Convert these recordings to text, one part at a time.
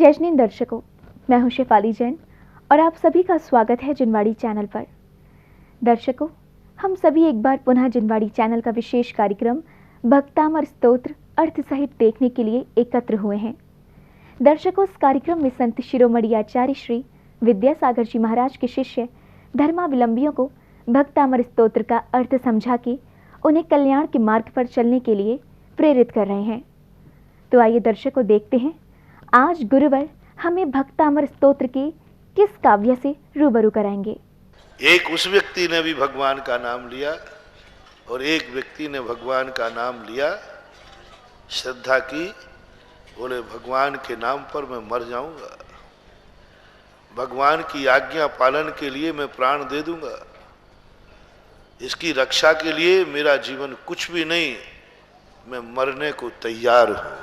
जय जिन दर्शकों, मैं हूं शेफाली जैन और आप सभी का स्वागत है जिनवाड़ी चैनल पर। दर्शकों, हम सभी एक बार पुनः जिनवाड़ी चैनल का विशेष कार्यक्रम भक्तामर स्तोत्र अर्थ सहित देखने के लिए एकत्र हुए हैं। दर्शकों, इस कार्यक्रम में संत शिरोमणि आचार्य श्री विद्यासागर जी महाराज के शिष्य धर्मावलंबियों को भक्तामर स्तोत्र का अर्थ समझा के उन्हें कल्याण के मार्ग पर चलने के लिए प्रेरित कर रहे हैं। तो आइए दर्शकों, देखते हैं आज गुरुवर हमें भक्तामर स्तोत्र के किस काव्य से रूबरू कराएंगे। एक उस व्यक्ति ने भी भगवान का नाम लिया और एक व्यक्ति ने भगवान का नाम लिया, श्रद्धा की, बोले भगवान के नाम पर मैं मर जाऊंगा, भगवान की आज्ञा पालन के लिए मैं प्राण दे दूंगा, इसकी रक्षा के लिए मेरा जीवन कुछ भी नहीं, मैं मरने को तैयार हूं।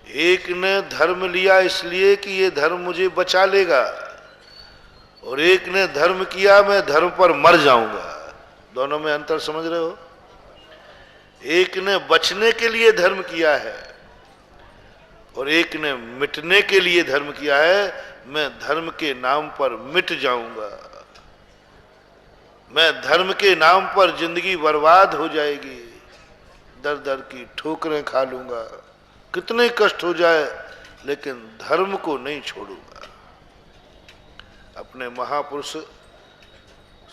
एक ने धर्म लिया इसलिए कि ये धर्म मुझे बचा लेगा, और एक ने धर्म किया मैं धर्म पर मर जाऊंगा। दोनों में अंतर समझ रहे हो? एक ने बचने के लिए धर्म किया है और एक ने मिटने के लिए धर्म किया है। मैं धर्म के नाम पर मिट जाऊंगा, मैं धर्म के नाम पर जिंदगी बर्बाद हो जाएगी, दर दर की ठोकरें खा लूंगा, कितने कष्ट हो जाए लेकिन धर्म को नहीं छोड़ूंगा। अपने महापुरुष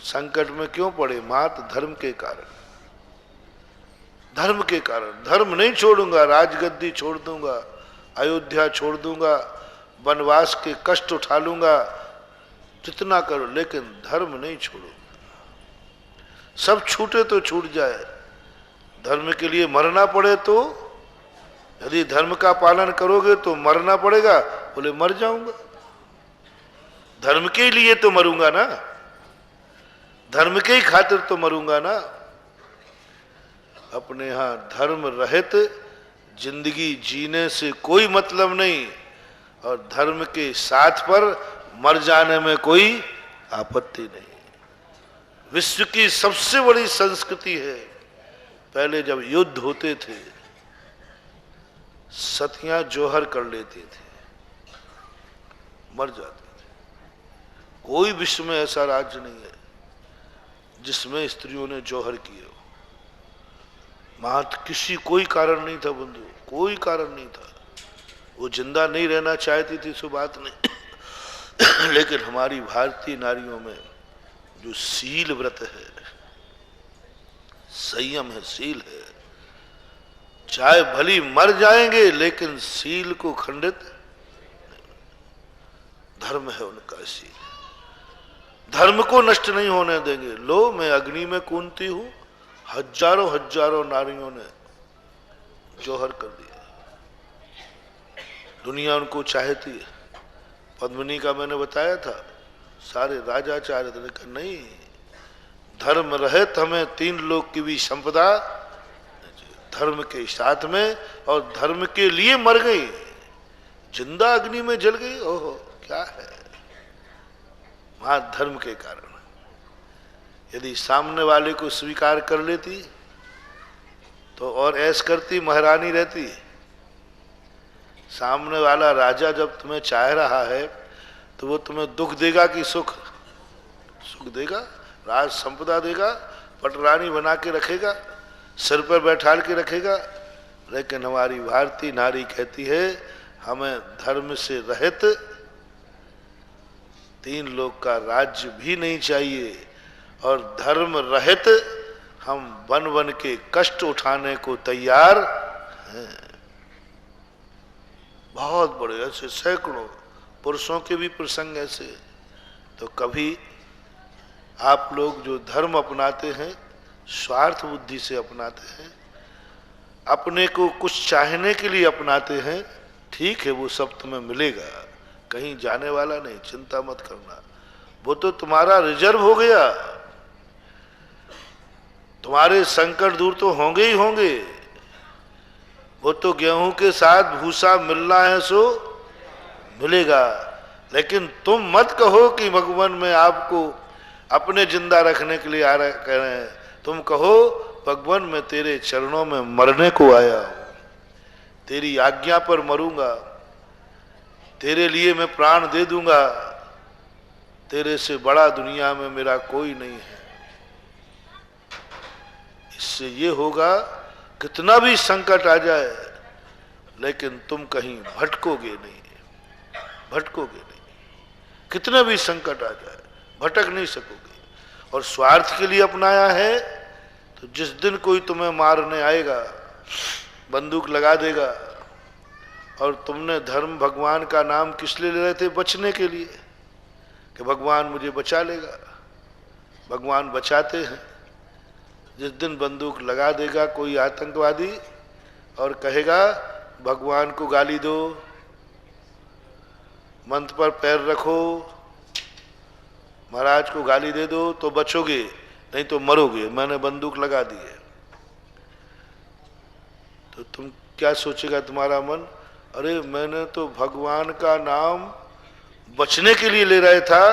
संकट में क्यों पड़े? मात्र धर्म के कारण, धर्म के कारण। धर्म नहीं छोड़ूंगा, राजगद्दी छोड़ दूंगा, अयोध्या छोड़ दूंगा, वनवास के कष्ट उठा लूंगा, जितना करो, लेकिन धर्म नहीं छोड़ूंगा। सब छूटे तो छूट जाए, धर्म के लिए मरना पड़े तो, यदि धर्म का पालन करोगे तो मरना पड़ेगा, बोले मर जाऊंगा, धर्म के लिए तो मरूंगा ना, धर्म के ही खातिर तो मरूंगा ना। अपने यहां धर्म रहित जिंदगी जीने से कोई मतलब नहीं, और धर्म के साथ पर मर जाने में कोई आपत्ति नहीं। विश्व की सबसे बड़ी संस्कृति है, पहले जब युद्ध होते थे सतियां जोहर कर लेती थी, मर जाती थी। कोई विश्व में ऐसा राज्य नहीं है जिसमें स्त्रियों ने जोहर किए हो। किसी कोई कारण नहीं था बंधु, कोई कारण नहीं था। वो जिंदा नहीं रहना चाहती थी, सो बात नहीं लेकिन हमारी भारतीय नारियों में जो शील व्रत है, संयम है, शील है, चाहे भली मर जाएंगे लेकिन शील को खंडित, धर्म है उनका शील, धर्म को नष्ट नहीं होने देंगे। लो, मैं अग्नि में कूदती हूं, हजारों हजारों नारियों ने जोहर कर दिया, दुनिया उनको चाहती है। पद्मिनी का मैंने बताया था, सारे राजा चाह रहे थे, लेकिन नहीं, धर्म रहित हमें तीन लोक की भी संपदा, धर्म के साथ में, और धर्म के लिए मर गई, जिंदा अग्नि में जल गई। ओहो, क्या है? वहां धर्म के कारण। यदि सामने वाले को स्वीकार कर लेती तो और ऐश करती, महारानी रहती। सामने वाला राजा जब तुम्हें चाह रहा है तो वो तुम्हें दुख देगा कि सुख? सुख देगा, राज संपदा देगा, पटरानी बना के रखेगा, सिर पर बैठाल के रखेगा। लेकिन हमारी भारतीय नारी कहती है हमें धर्म से रहित तीन लोक का राज्य भी नहीं चाहिए, और धर्म रहित हम बन बन के कष्ट उठाने को तैयार हैं। बहुत बड़े ऐसे सैकड़ों पुरुषों के भी प्रसंग ऐसे। तो कभी आप लोग जो धर्म अपनाते हैं स्वार्थ बुद्धि से अपनाते हैं, अपने को कुछ चाहने के लिए अपनाते हैं, ठीक है, वो सब तुम्हें मिलेगा, कहीं जाने वाला नहीं, चिंता मत करना। वो तो तुम्हारा रिजर्व हो गया, तुम्हारे संकट दूर तो होंगे ही होंगे। वो तो गेहूं के साथ भूसा मिलना है सो मिलेगा। लेकिन तुम मत कहो कि भगवान में आपको अपने जिंदा रखने के लिए कह रहे हैं। तुम कहो भगवान मैं तेरे चरणों में मरने को आया हूं, तेरी आज्ञा पर मरूंगा। तेरे लिए मैं प्राण दे दूंगा, तेरे से बड़ा दुनिया में मेरा कोई नहीं है। इससे ये होगा कितना भी संकट आ जाए लेकिन तुम कहीं भटकोगे नहीं, भटकोगे नहीं। कितना भी संकट आ जाए भटक नहीं सकोगे। और स्वार्थ के लिए अपनाया है तो जिस दिन कोई तुम्हें मारने आएगा, बंदूक लगा देगा, और तुमने धर्म भगवान का नाम किस लिए ले रहे थे? बचने के लिए, कि भगवान मुझे बचा लेगा। भगवान बचाते हैं। जिस दिन बंदूक लगा देगा कोई आतंकवादी और कहेगा भगवान को गाली दो, मंत्र पर पैर रखो, महाराज को गाली दे दो, तो बचोगे, नहीं तो मरोगे, मैंने बंदूक लगा दी है। तो तुम क्या सोचेगा तुम्हारा मन? अरे मैंने तो भगवान का नाम बचने के लिए ले रहा था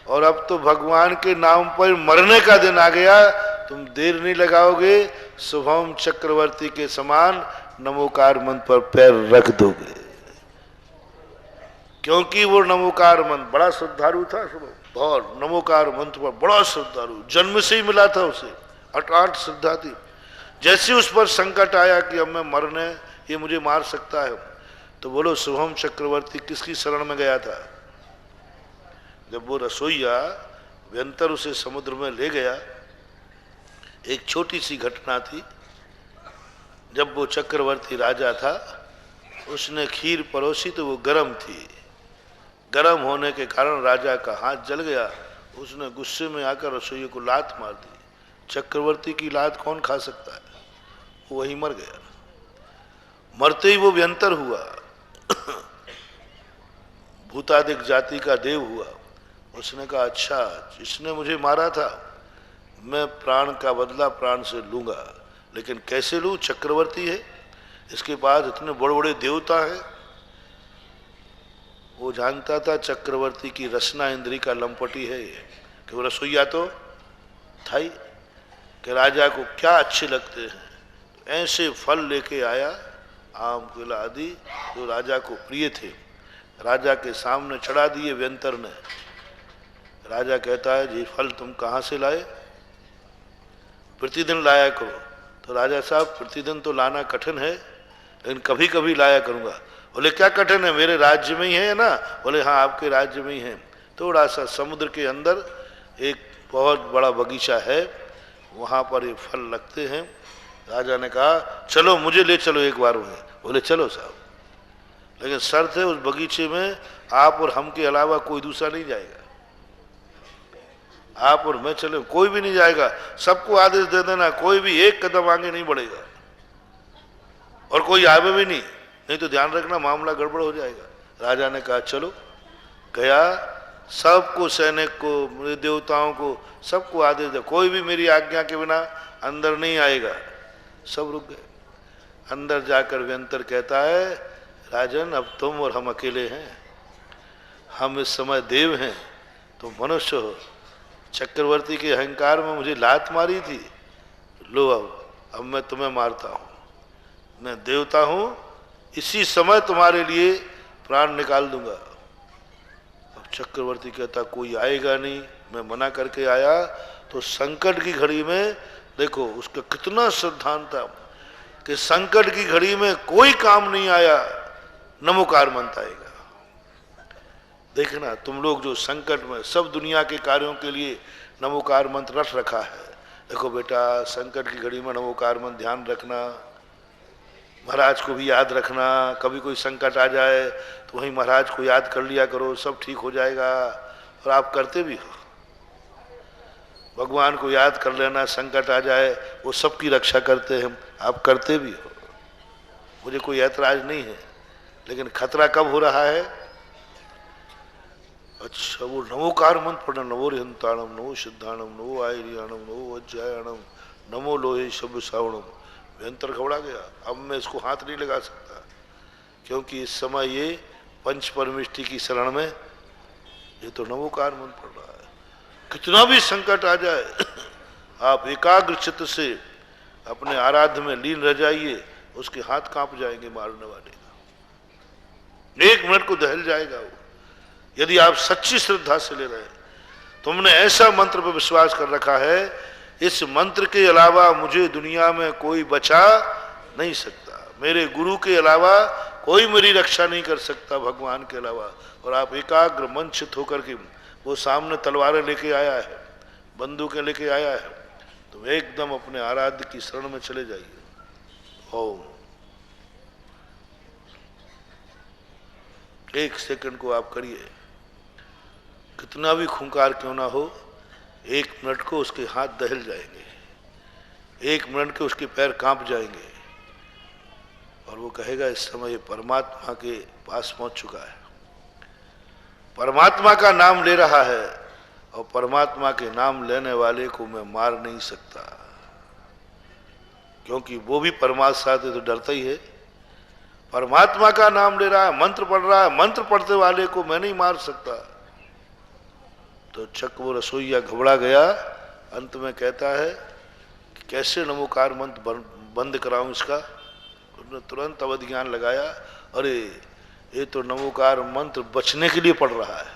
और अब तो भगवान के नाम पर मरने का दिन आ गया। तुम देर नहीं लगाओगे, शुभम चक्रवर्ती के समान नमोकार मंत्र पर पैर रख दोगे। क्योंकि वो नमोकार मंत्र बड़ा श्रद्धालु था, बहुत नमोकार मंत्र पर बड़ा श्रद्धालु, जन्म से ही मिला था उसे, अटाट श्रद्धा थी। जैसे उस पर संकट आया कि अब मैं मरने, ये मुझे मार सकता है, तो बोलो शुभम चक्रवर्ती किसकी शरण में गया था? जब वो रसोईया व्यंतर उसे समुद्र में ले गया, एक छोटी सी घटना थी। जब वो चक्रवर्ती राजा था, उसने खीर परोसी तो वो गर्म थी। गर्म होने के कारण राजा का हाथ जल गया। उसने गुस्से में आकर रसोइये को लात मार दी। चक्रवर्ती की लात कौन खा सकता है? वो वहीं मर गया। मरते ही वो व्यंतर हुआ, भूतादिक जाति का देव हुआ। उसने कहा अच्छा, इसने मुझे मारा था, मैं प्राण का बदला प्राण से लूंगा, लेकिन कैसे लूं? चक्रवर्ती है, इसके पास इतने बड़े बड़े देवता हैं। वो जानता था चक्रवर्ती की रसना इंद्री का लंपटी है ये, कि वो रसोईया तो था ही, कि राजा को क्या अच्छे लगते हैं। तो ऐसे फल लेके आया, आम केला आदि, जो राजा को प्रिय थे, राजा के सामने चढ़ा दिए व्यंतर ने। राजा कहता है जी फल तुम कहाँ से लाए? प्रतिदिन लाया करो। तो राजा साहब प्रतिदिन तो लाना कठिन है, लेकिन कभी कभी लाया करूँगा। बोले क्या कठिन है, मेरे राज्य में ही है ना? बोले हाँ आपके राज्य में ही है। थोड़ा सा समुद्र के अंदर एक बहुत बड़ा बगीचा है, वहाँ पर ये फल लगते हैं। राजा ने कहा चलो मुझे ले चलो एक बार वहीं। बोले चलो साहब, लेकिन शर्त है उस बगीचे में आप और हम के अलावा कोई दूसरा नहीं जाएगा। आप और मैं चले, कोई भी नहीं जाएगा। सबको आदेश दे देना कोई भी एक कदम आगे नहीं बढ़ेगा, और कोई आवे भी नहीं, नहीं तो ध्यान रखना मामला गड़बड़ हो जाएगा। राजा ने कहा चलो। गया, सबको, सैनिक को, मेरे देवताओं को, सबको आदेश दे कोई भी मेरी आज्ञा के बिना अंदर नहीं आएगा। सब रुक गए। अंदर जाकर व्यंतर कहता है राजन अब तुम और हम अकेले हैं, हम इस समय देव हैं, तुम मनुष्य हो। चक्रवर्ती के अहंकार में मुझे लात मारी थी, लो अब मैं तुम्हें मारता हूँ, मैं देवता हूँ, इसी समय तुम्हारे लिए प्राण निकाल दूंगा। अब चक्रवर्ती कहता कोई आएगा नहीं, मैं मना करके आया। तो संकट की घड़ी में देखो उसका कितना श्रद्धान था कि संकट की घड़ी में कोई काम नहीं आया, नमोकार मंत्र आएगा। देखना तुम लोग जो संकट में, सब दुनिया के कार्यों के लिए नमोकार मंत्र रट रखा है। देखो बेटा संकट की घड़ी में नमोकार मंत्र ध्यान रखना, महाराज को भी याद रखना। कभी कोई संकट आ जाए तो वहीं महाराज को याद कर लिया करो, सब ठीक हो जाएगा। और आप करते भी हो, भगवान को याद कर लेना, संकट आ जाए वो सबकी रक्षा करते हैं, आप करते भी हो, मुझे कोई ऐतराज नहीं है। लेकिन खतरा कब हो रहा है? अच्छा वो नमोकार मंत्र पढ़ना, नमो रिहंताणम, नमो सिद्धाणम, नमो आयरियाणम, नमो वज्रायणम, नमो लोहे शब्द श्रावणम। व्यंतर घबरा गया, अब मैं इसको हाथ नहीं लगा सकता, क्योंकि इस समय ये पंच परमिष्टि की शरण में, ये तो नमोकार मंत्र पढ़ रहा है। कितना भी संकट आ जाए आप एकाग्र चित्त से अपने आराध्य में लीन रह जाइए, उसके हाथ कांप जाएंगे मारने वाले का। 1 मिनट को दहल जाएगा वो, यदि आप सच्ची श्रद्धा से ले रहे हैं। तुमने ऐसा मंत्र पर विश्वास कर रखा है, इस मंत्र के अलावा मुझे दुनिया में कोई बचा नहीं सकता, मेरे गुरु के अलावा कोई मेरी रक्षा नहीं कर सकता, भगवान के अलावा। और आप एकाग्र मंचित होकर के, वो सामने तलवारें लेके आया है, बंदूकें लेके आया है, तो एकदम अपने आराध्य की शरण में चले जाइए। ओम। 1 सेकंड को आप करिए, कितना भी खूंखार क्यों ना हो, 1 मिनट को उसके हाथ दहल जाएंगे, 1 मिनट के उसके पैर कांप जाएंगे, और वो कहेगा इस समय ये परमात्मा के पास पहुंच चुका है, परमात्मा का नाम ले रहा है, और परमात्मा के नाम लेने वाले को मैं मार नहीं सकता, क्योंकि वो भी परमात्मा से तो डरता ही है। परमात्मा का नाम ले रहा है, मंत्र पढ़ रहा है, मंत्र पढ़ते वाले को मैं नहीं मार सकता। तो चक वो रसोईया घबरा गया, अंत में कहता है कि कैसे नमोकार मंत्र बंद कराऊं इसका। उसने तुरंत अवध ज्ञान लगाया, अरे ये तो नमोकार मंत्र बचने के लिए पढ़ रहा है,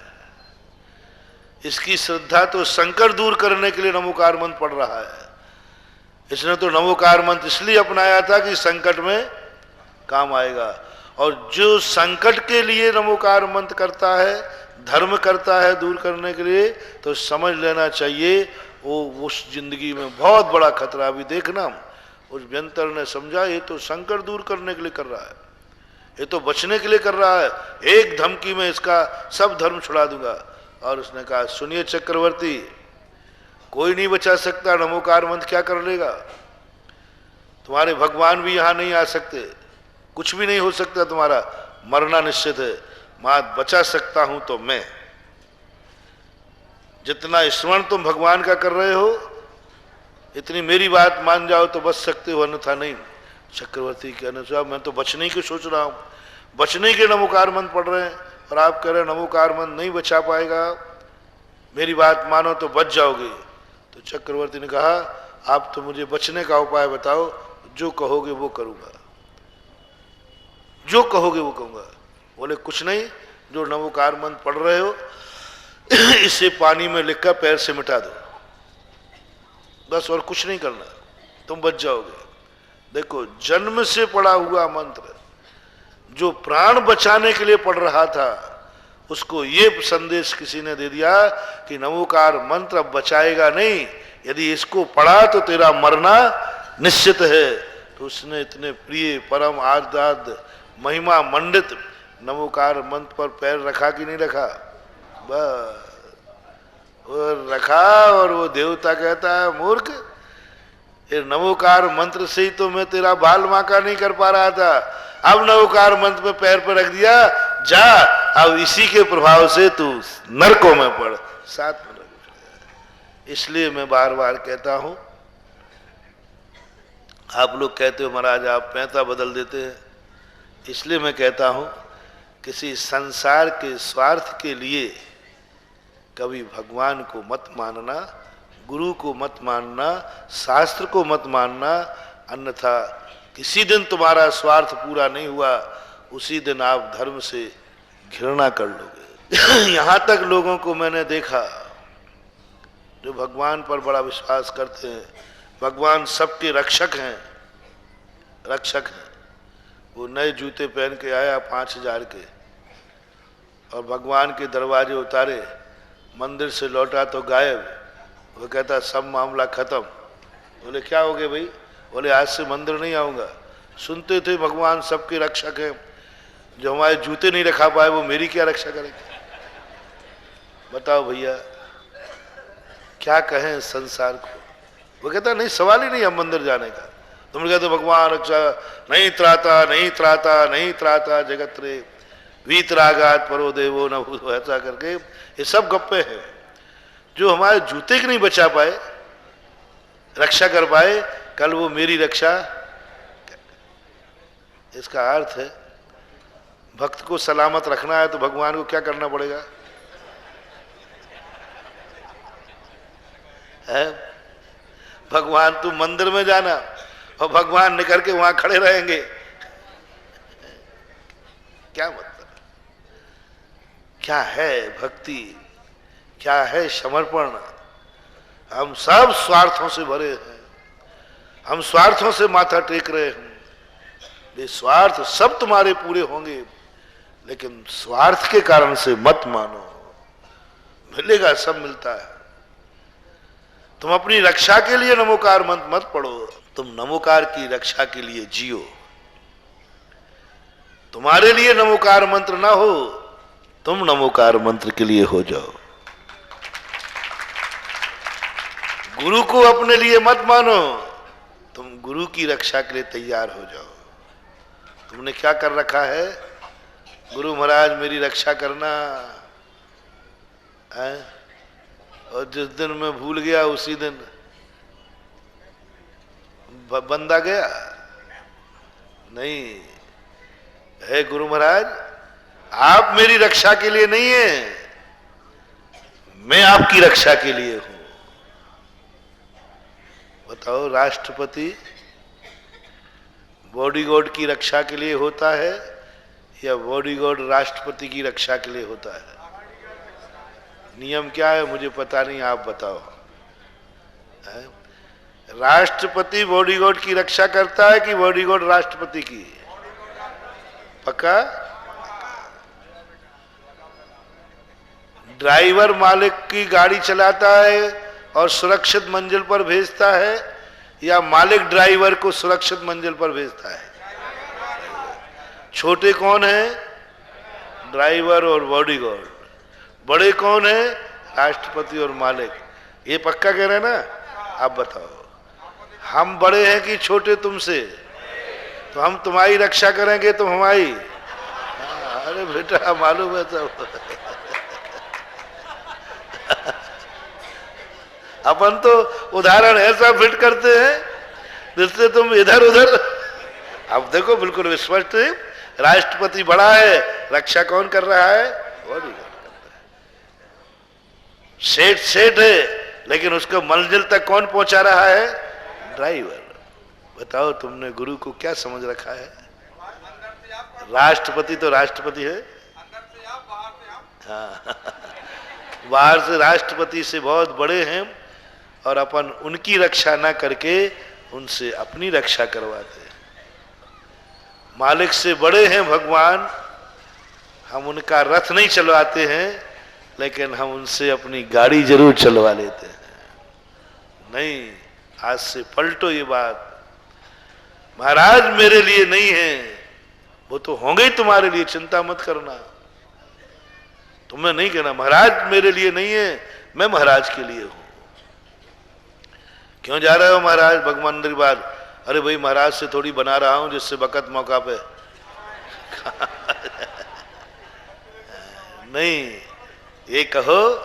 इसकी श्रद्धा तो संकट दूर करने के लिए नमोकार मंत्र पढ़ रहा है। इसने तो नमोकार मंत्र इसलिए अपनाया था कि संकट में काम आएगा, और जो संकट के लिए नमोकार मंत्र करता है, धर्म करता है दूर करने के लिए, तो समझ लेना चाहिए वो उस जिंदगी में बहुत बड़ा खतरा। अभी देखना, उस व्यंतर ने समझा ये तो संकट दूर करने के लिए कर रहा है, ये तो बचने के लिए कर रहा है, एक धमकी में इसका सब धर्म छुड़ा दूंगा। और उसने कहा सुनिए चक्रवर्ती, कोई नहीं बचा सकता, नमोकार मंत्र क्या कर लेगा, तुम्हारे भगवान भी यहां नहीं आ सकते, कुछ भी नहीं हो सकता, तुम्हारा मरना निश्चित है, मात बचा सकता हूं तो मैं। जितना स्मरण तुम भगवान का कर रहे हो, इतनी मेरी बात मान जाओ तो बच सकते हो, अन्यथा नहीं। चक्रवर्ती के अनुसार मैं तो बचने की सोच रहा हूं, बचने के नमोकार मंत्र पढ़ रहे हैं, और आप कह रहे हैं नमोकार मंत्र नहीं बचा पाएगा, मेरी बात मानो तो बच जाओगे। तो चक्रवर्ती ने कहा आप तो मुझे बचने का उपाय बताओ, जो कहोगे वो करूंगा, जो कहोगे वो कहूंगा। बोले कुछ नहीं, जो नमोकार मंत्र पढ़ रहे हो इसे पानी में लिखकर पैर से मिटा दो, बस, और कुछ नहीं करना, तुम बच जाओगे। देखो, जन्म से पढ़ा हुआ मंत्र जो प्राण बचाने के लिए पढ़ रहा था, उसको ये संदेश किसी ने दे दिया कि नमोकार मंत्र अब बचाएगा नहीं, यदि इसको पढ़ा तो तेरा मरना निश्चित है। तो उसने इतने प्रिय परम आर्दाद महिमा मंडित नमोकार मंत्र पर पैर रखा कि नहीं रखा, बस और रखा। और वो देवता कहता है मूर्ख, ये नमोकार मंत्र से ही तो मैं तेरा बाल माका नहीं कर पा रहा था, अब नमोकार मंत्र पे पैर पर रख दिया, जा अब इसी के प्रभाव से तू नरकों में पड़, 7 मिनट। इसलिए मैं बार बार कहता हूं, आप लोग कहते हो महाराज आप पैंता बदल देते हैं, इसलिए मैं कहता हूं किसी संसार के स्वार्थ के लिए कभी भगवान को मत मानना, गुरु को मत मानना, शास्त्र को मत मानना, अन्यथा किसी दिन तुम्हारा स्वार्थ पूरा नहीं हुआ, उसी दिन आप धर्म से घृणा कर लोगे। यहां तक लोगों को मैंने देखा जो भगवान पर बड़ा विश्वास करते हैं, भगवान सबके रक्षक हैं, रक्षक हैं। वो नए जूते पहन के आया 5000 के, और भगवान के दरवाजे उतारे, मंदिर से लौटा तो गायब। वो कहता सब मामला खत्म। बोले क्या हो गया भाई? बोले आज से मंदिर नहीं आऊँगा। सुनते थे भगवान सबके रक्षक हैं, जो हमारे जूते नहीं रखा पाए वो मेरी क्या रक्षा करेंगे? बताओ भैया क्या कहें संसार को। वो कहता नहीं सवाल ही नहीं हम मंदिर जाने का। तुम कहते भगवान रक्षा नहीं त्राता नहीं त्राता नहीं त्राता जगत रे वीतरागात परो देवो न भूतो, ऐसा करके ये सब गप्पे हैं। जो हमारे जूते की नहीं बचा पाए, रक्षा कर पाए, कल वो मेरी रक्षा। इसका अर्थ है भक्त को सलामत रखना है तो भगवान को क्या करना पड़ेगा? है भगवान तू मंदिर में जाना और भगवान निकल के वहां खड़े रहेंगे, क्या मतलब? क्या है भक्ति, क्या है समर्पण। हम सब स्वार्थों से भरे हैं, हम स्वार्थों से माथा टेक रहे हैं। ये स्वार्थ सब तुम्हारे पूरे होंगे, लेकिन स्वार्थ के कारण से मत मानो। मिलेगा, सब मिलता है। तुम अपनी रक्षा के लिए नमोकार मंत्र मत पढ़ो, तुम नमोकार की रक्षा के लिए जियो। तुम्हारे लिए नमोकार मंत्र ना हो, तुम नमोकार मंत्र के लिए हो जाओ। गुरु को अपने लिए मत मानो, तुम गुरु की रक्षा के लिए तैयार हो जाओ। तुमने क्या कर रखा है? गुरु महाराज मेरी रक्षा करना है, और जिस दिन मैं भूल गया उसी दिन बंदा गया। नहीं है गुरु महाराज, आप मेरी रक्षा के लिए नहीं है, मैं आपकी रक्षा के लिए हूं। बताओ, राष्ट्रपति बॉडीगार्ड की रक्षा के लिए होता है या बॉडीगार्ड राष्ट्रपति की रक्षा के लिए होता है? नियम क्या है मुझे पता नहीं, आप बताओ। राष्ट्रपति बॉडीगार्ड की रक्षा करता है कि बॉडीगार्ड राष्ट्रपति की? पक्का? ड्राइवर मालिक की गाड़ी चलाता है और सुरक्षित मंजिल पर भेजता है, या मालिक ड्राइवर को सुरक्षित मंजिल पर भेजता है? छोटे कौन है? ड्राइवर और बॉडीगार्ड। बड़े कौन है? राष्ट्रपति और मालिक। ये पक्का कह रहे हैं ना? आप बताओ, हम बड़े हैं कि छोटे तुमसे? तो हम तुम्हारी रक्षा करेंगे, तुम हमारी। अरे बेटा मालूम है सब। अपन तो उदाहरण ऐसा फिट करते हैं जिससे तुम इधर उधर। अब देखो बिल्कुल स्पष्ट, राष्ट्रपति बड़ा है, रक्षा कौन कर रहा है? बॉडीगार्ड। सेठ सेठ है, लेकिन उसको मंजिल तक कौन पहुंचा रहा है? ड्राइवर। बताओ तुमने गुरु को क्या समझ रखा है? राष्ट्रपति तो राष्ट्रपति है, हाँ। बाहर से राष्ट्रपति से बहुत बड़े हैं, और अपन उनकी रक्षा ना करके उनसे अपनी रक्षा करवाते हैं। मालिक से बड़े हैं भगवान, हम उनका रथ नहीं चलवाते हैं, लेकिन हम उनसे अपनी गाड़ी जरूर चलवा लेते हैं। नहीं, आज से पलटो ये बात। महाराज मेरे लिए नहीं है, वो तो होंगे ही तुम्हारे लिए, चिंता मत करना। तुम्हें नहीं कहना महाराज मेरे लिए नहीं है, मैं महाराज के लिए हूं। क्यों जा रहे हो महाराज भगवान मंदिर बाद? अरे भाई महाराज से थोड़ी बना रहा हूं, जिससे वक्त मौका पे। नहीं, ये कहो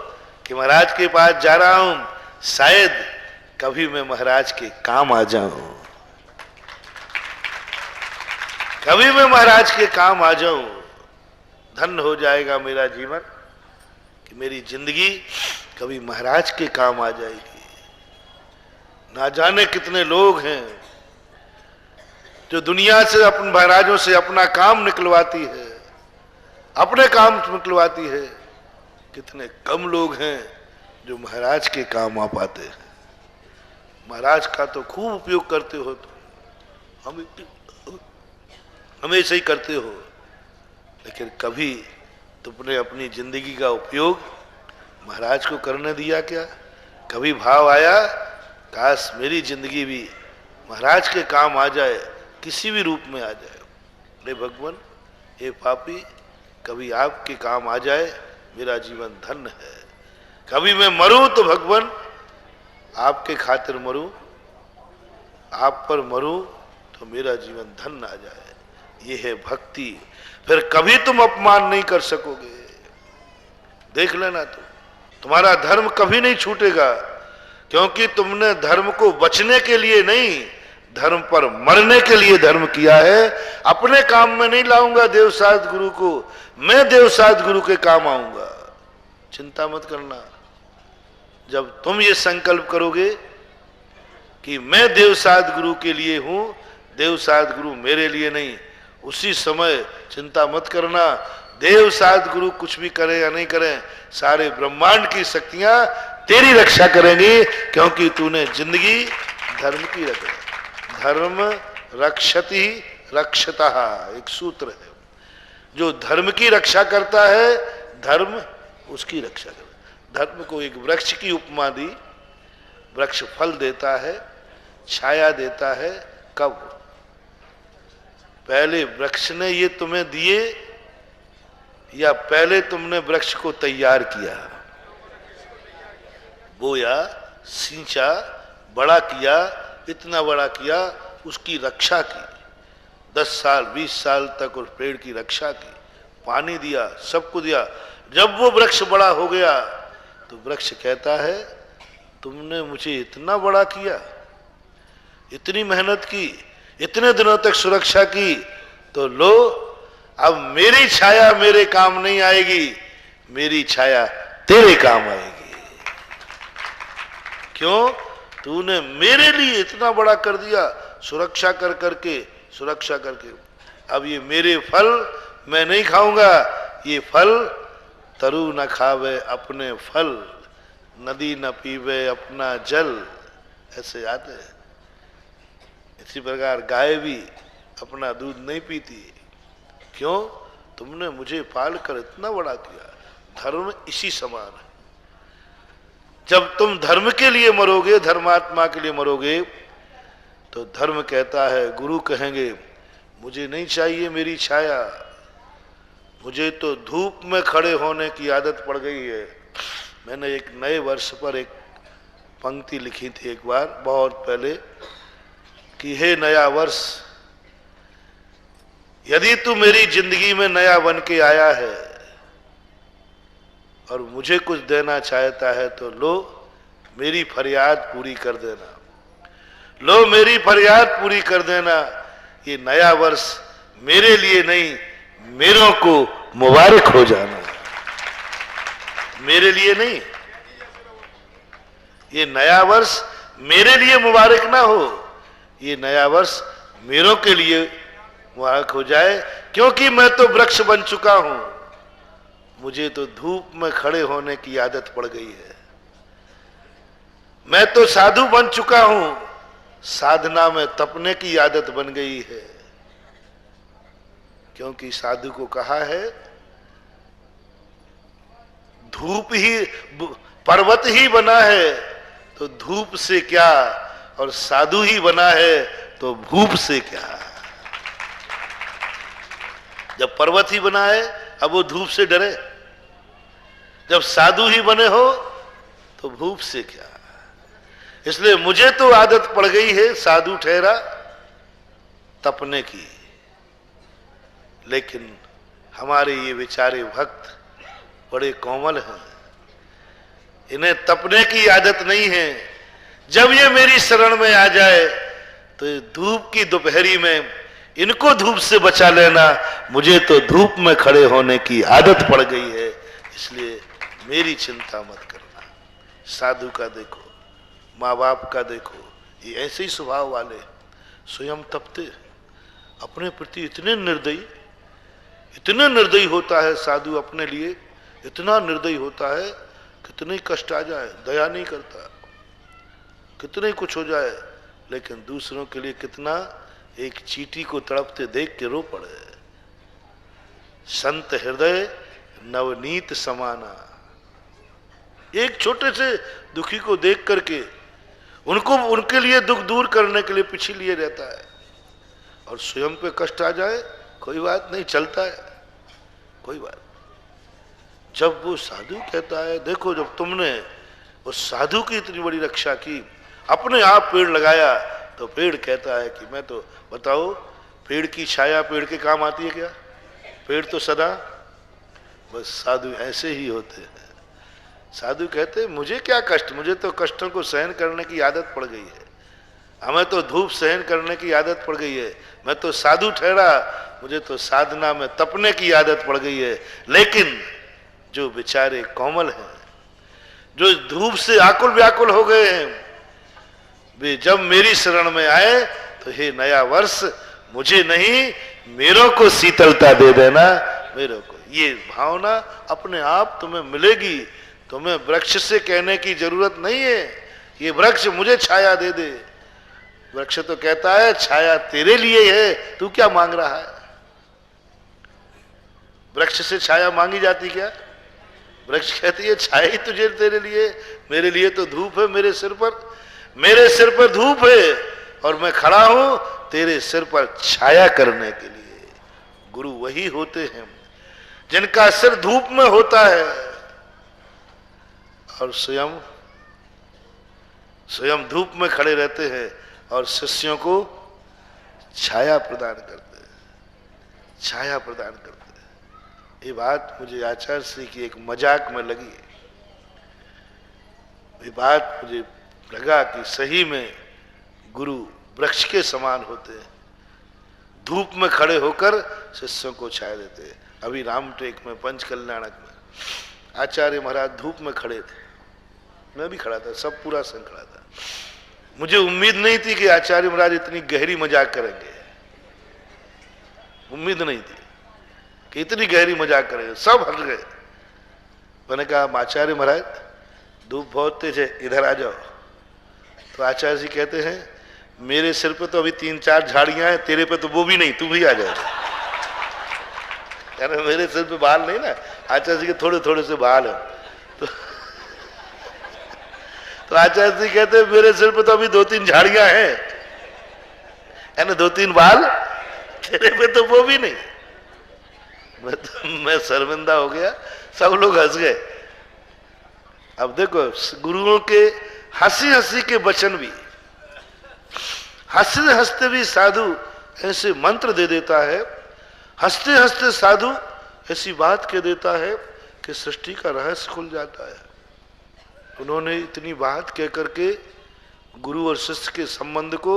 कि महाराज के पास जा रहा हूं, शायद कभी मैं महाराज के काम आ जाऊं, कभी मैं महाराज के काम आ जाऊं। धन्य हो जाएगा मेरा जीवन कि मेरी जिंदगी कभी महाराज के काम आ जाएगी। ना जाने कितने लोग हैं जो दुनिया से अपन महाराजों से अपना काम निकलवाती है, अपने काम निकलवाती है। कितने कम लोग हैं जो महाराज के काम आ पाते हैं। महाराज का तो खूब उपयोग करते हो तुम, हमेशा ही करते हो, लेकिन कभी तुमने अपनी जिंदगी का उपयोग महाराज को करने दिया क्या? कभी भाव आया काश मेरी जिंदगी भी महाराज के काम आ जाए, किसी भी रूप में आ जाए। हे भगवान, हे पापी, कभी आपके काम आ जाए, मेरा जीवन धन्य है। कभी मैं मरूं तो भगवान आपके खातिर मरूं, आप पर मरूं तो मेरा जीवन धन्य आ जाए। ये है भक्ति। फिर कभी तुम अपमान नहीं कर सकोगे। देख लेना, तुम्हारा धर्म कभी नहीं छूटेगा, क्योंकि तुमने धर्म को बचने के लिए नहीं, धर्म पर मरने के लिए धर्म किया है। अपने काम में नहीं लाऊंगा देवसाद गुरु को, मैं देवसाद गुरु के काम आऊंगा। चिंता मत करना। जब तुम ये संकल्प करोगे कि मैं देवसाद गुरु के लिए हूं, देवसाद गुरु मेरे लिए नहीं, उसी समय चिंता मत करना, देव साध गुरु कुछ भी करें या नहीं करें, सारे ब्रह्मांड की शक्तियां तेरी रक्षा करेंगी, क्योंकि तूने जिंदगी धर्म की रखी। धर्म रक्षति रक्षतः, एक सूत्र है। जो धर्म की रक्षा करता है, धर्म उसकी रक्षा करता है। धर्म को एक वृक्ष की उपमा दी। वृक्ष फल देता है, छाया देता है। कब? पहले वृक्ष ने ये तुम्हें दिए या पहले तुमने वृक्ष को तैयार किया, बोया, सींचा, बड़ा किया, इतना बड़ा किया, उसकी रक्षा की, 10 साल 20 साल तक उस पेड़ की रक्षा की, पानी दिया, सबको दिया। जब वो वृक्ष बड़ा हो गया तो वृक्ष कहता है तुमने मुझे इतना बड़ा किया, इतनी मेहनत की, इतने दिनों तक सुरक्षा की, तो लो अब मेरी छाया मेरे काम नहीं आएगी, मेरी छाया तेरे काम आएगी। क्यों? तूने मेरे लिए इतना बड़ा कर दिया, सुरक्षा कर करके, सुरक्षा करके। अब ये मेरे फल मैं नहीं खाऊंगा, ये फल तरु न खावे अपने फल, नदी न पीवे अपना जल, ऐसे आते हैं। इसी प्रकार गाय भी अपना दूध नहीं पीती। क्यों? तुमने मुझे पाल कर इतना बड़ा किया। धर्म इसी समान है। जब तुम धर्म के लिए मरोगे, धर्मात्मा के लिए मरोगे, तो धर्म कहता है, गुरु कहेंगे मुझे नहीं चाहिए मेरी छाया, मुझे तो धूप में खड़े होने की आदत पड़ गई है। मैंने एक नए वर्ष पर एक पंक्ति लिखी थी एक बार बहुत पहले कि हे नया वर्ष, यदि तू मेरी जिंदगी में नया बन के आया है और मुझे कुछ देना चाहता है तो लो मेरी फरियाद पूरी कर देना, लो मेरी फरियाद पूरी कर देना। ये नया वर्ष मेरे लिए नहीं, मेरों को मुबारक हो जाना। मेरे लिए नहीं, ये नया वर्ष मेरे लिए मुबारक ना हो, ये नया वर्ष मेरों के लिए मुबारक हो जाए, क्योंकि मैं तो वृक्ष बन चुका हूं, मुझे तो धूप में खड़े होने की आदत पड़ गई है। मैं तो साधु बन चुका हूं, साधना में तपने की आदत बन गई है। क्योंकि साधु को कहा है धूप ही, पर्वत ही बना है तो धूप से क्या, और साधु ही बना है तो भूप से क्या। जब पर्वत ही बना है अब वो धूप से डरे, जब साधु ही बने हो तो भूप से क्या। इसलिए मुझे तो आदत पड़ गई है साधु ठहरा तपने की, लेकिन हमारे ये बेचारे भक्त बड़े कोमल हैं, इन्हें तपने की आदत नहीं है। जब ये मेरी शरण में आ जाए तो धूप की दोपहरी में इनको धूप से बचा लेना, मुझे तो धूप में खड़े होने की आदत पड़ गई है, इसलिए मेरी चिंता मत करना। साधु का देखो, माँ बाप का देखो, ये ऐसे ही स्वभाव वाले स्वयं तपते, अपने प्रति इतने निर्दयी होता है साधु, अपने लिए इतना निर्दयी होता है, कितने कष्ट आ जाए दया नहीं करता, कितने कुछ हो जाए, लेकिन दूसरों के लिए कितना, एक चींटी को तड़पते देख के रो पड़े। संत हृदय नवनीत समाना, एक छोटे से दुखी को देख करके उनको, उनके लिए दुख दूर करने के लिए पीछे लिए रहता है, और स्वयं पे कष्ट आ जाए कोई बात नहीं, चलता है, कोई बात। जब वो साधु कहता है, देखो जब तुमने उस साधु की इतनी बड़ी रक्षा की, अपने आप पेड़ लगाया, तो पेड़ कहता है कि मैं तो, बताओ पेड़ की छाया पेड़ के काम आती है क्या? पेड़ तो सदा, बस साधु ऐसे ही होते हैं। साधु कहते मुझे क्या कष्ट, मुझे तो कष्टों को सहन करने की आदत पड़ गई है, हमें तो धूप सहन करने की आदत पड़ गई है, मैं तो साधु ठहरा, मुझे तो साधना में तपने की आदत पड़ गई है। लेकिन जो बेचारे कोमल हैं, जो धूप से आकुल व्याकुल हो गए हैं, वे जब मेरी शरण में आए तो हे नया वर्ष मुझे नहीं, मेरों को शीतलता दे देना, मेरों को। ये भावना अपने आप तुम्हें मिलेगी। तुम्हें वृक्ष से कहने की जरूरत नहीं है ये वृक्ष मुझे छाया दे दे। वृक्ष तो कहता है छाया तेरे लिए है, तू क्या मांग रहा है? वृक्ष से छाया मांगी जाती क्या? वृक्ष कहती है छाया ही तुझे तेरे लिए, मेरे लिए तो धूप है मेरे सिर पर धूप है और मैं खड़ा हूं तेरे सिर पर छाया करने के लिए। गुरु वही होते हैं जिनका सिर धूप में होता है और स्वयं धूप में खड़े रहते हैं और शिष्यों को छाया प्रदान करते हैं, छाया प्रदान करते हैं। ये बात मुझे आचार्य श्री की एक मजाक में लगी। ये बात मुझे लगा कि सही में गुरु वृक्ष के समान होते हैं, धूप में खड़े होकर शिष्यों को छाया देते हैं। अभी रामटेक में पंच कल्याणक में आचार्य महाराज धूप में खड़े थे, मैं भी खड़ा था, सब पूरा संघ खड़ा था। मुझे उम्मीद नहीं थी कि आचार्य महाराज इतनी गहरी मजाक करेंगे, उम्मीद नहीं थी कि इतनी गहरी मजाक करेंगे। सब हट गए। मैंने कहा आचार्य महाराज धूप बहुत तेज है, इधर आ जाओ। तो आचार्य जी कहते हैं मेरे सिर पे तो अभी 3-4 झाड़ियां हैं, तेरे पे तो वो भी नहीं, तू भी आ जा। यानी मेरे सिर पे बाल नहीं ना, आचार्य जी के थोड़े थोड़े से बाल है। तो आचार्य जी कहते हैं मेरे सिर पे तो अभी 2-3 झाड़ियां हैं, यानी 2-3 बाल, तेरे पे तो वो भी नहीं। मैं शर्मिंदा हो गया, सब लोग हंस गए। अब देखो गुरुओं के हंसी हंसी के वचन भी, हंसते हंसते भी साधु ऐसे मंत्र दे देता है, हंसते हंसते साधु ऐसी बात कह देता है कि सृष्टि का रहस्य खुल जाता है। उन्होंने इतनी बात कह करके गुरु और शिष्य के संबंध को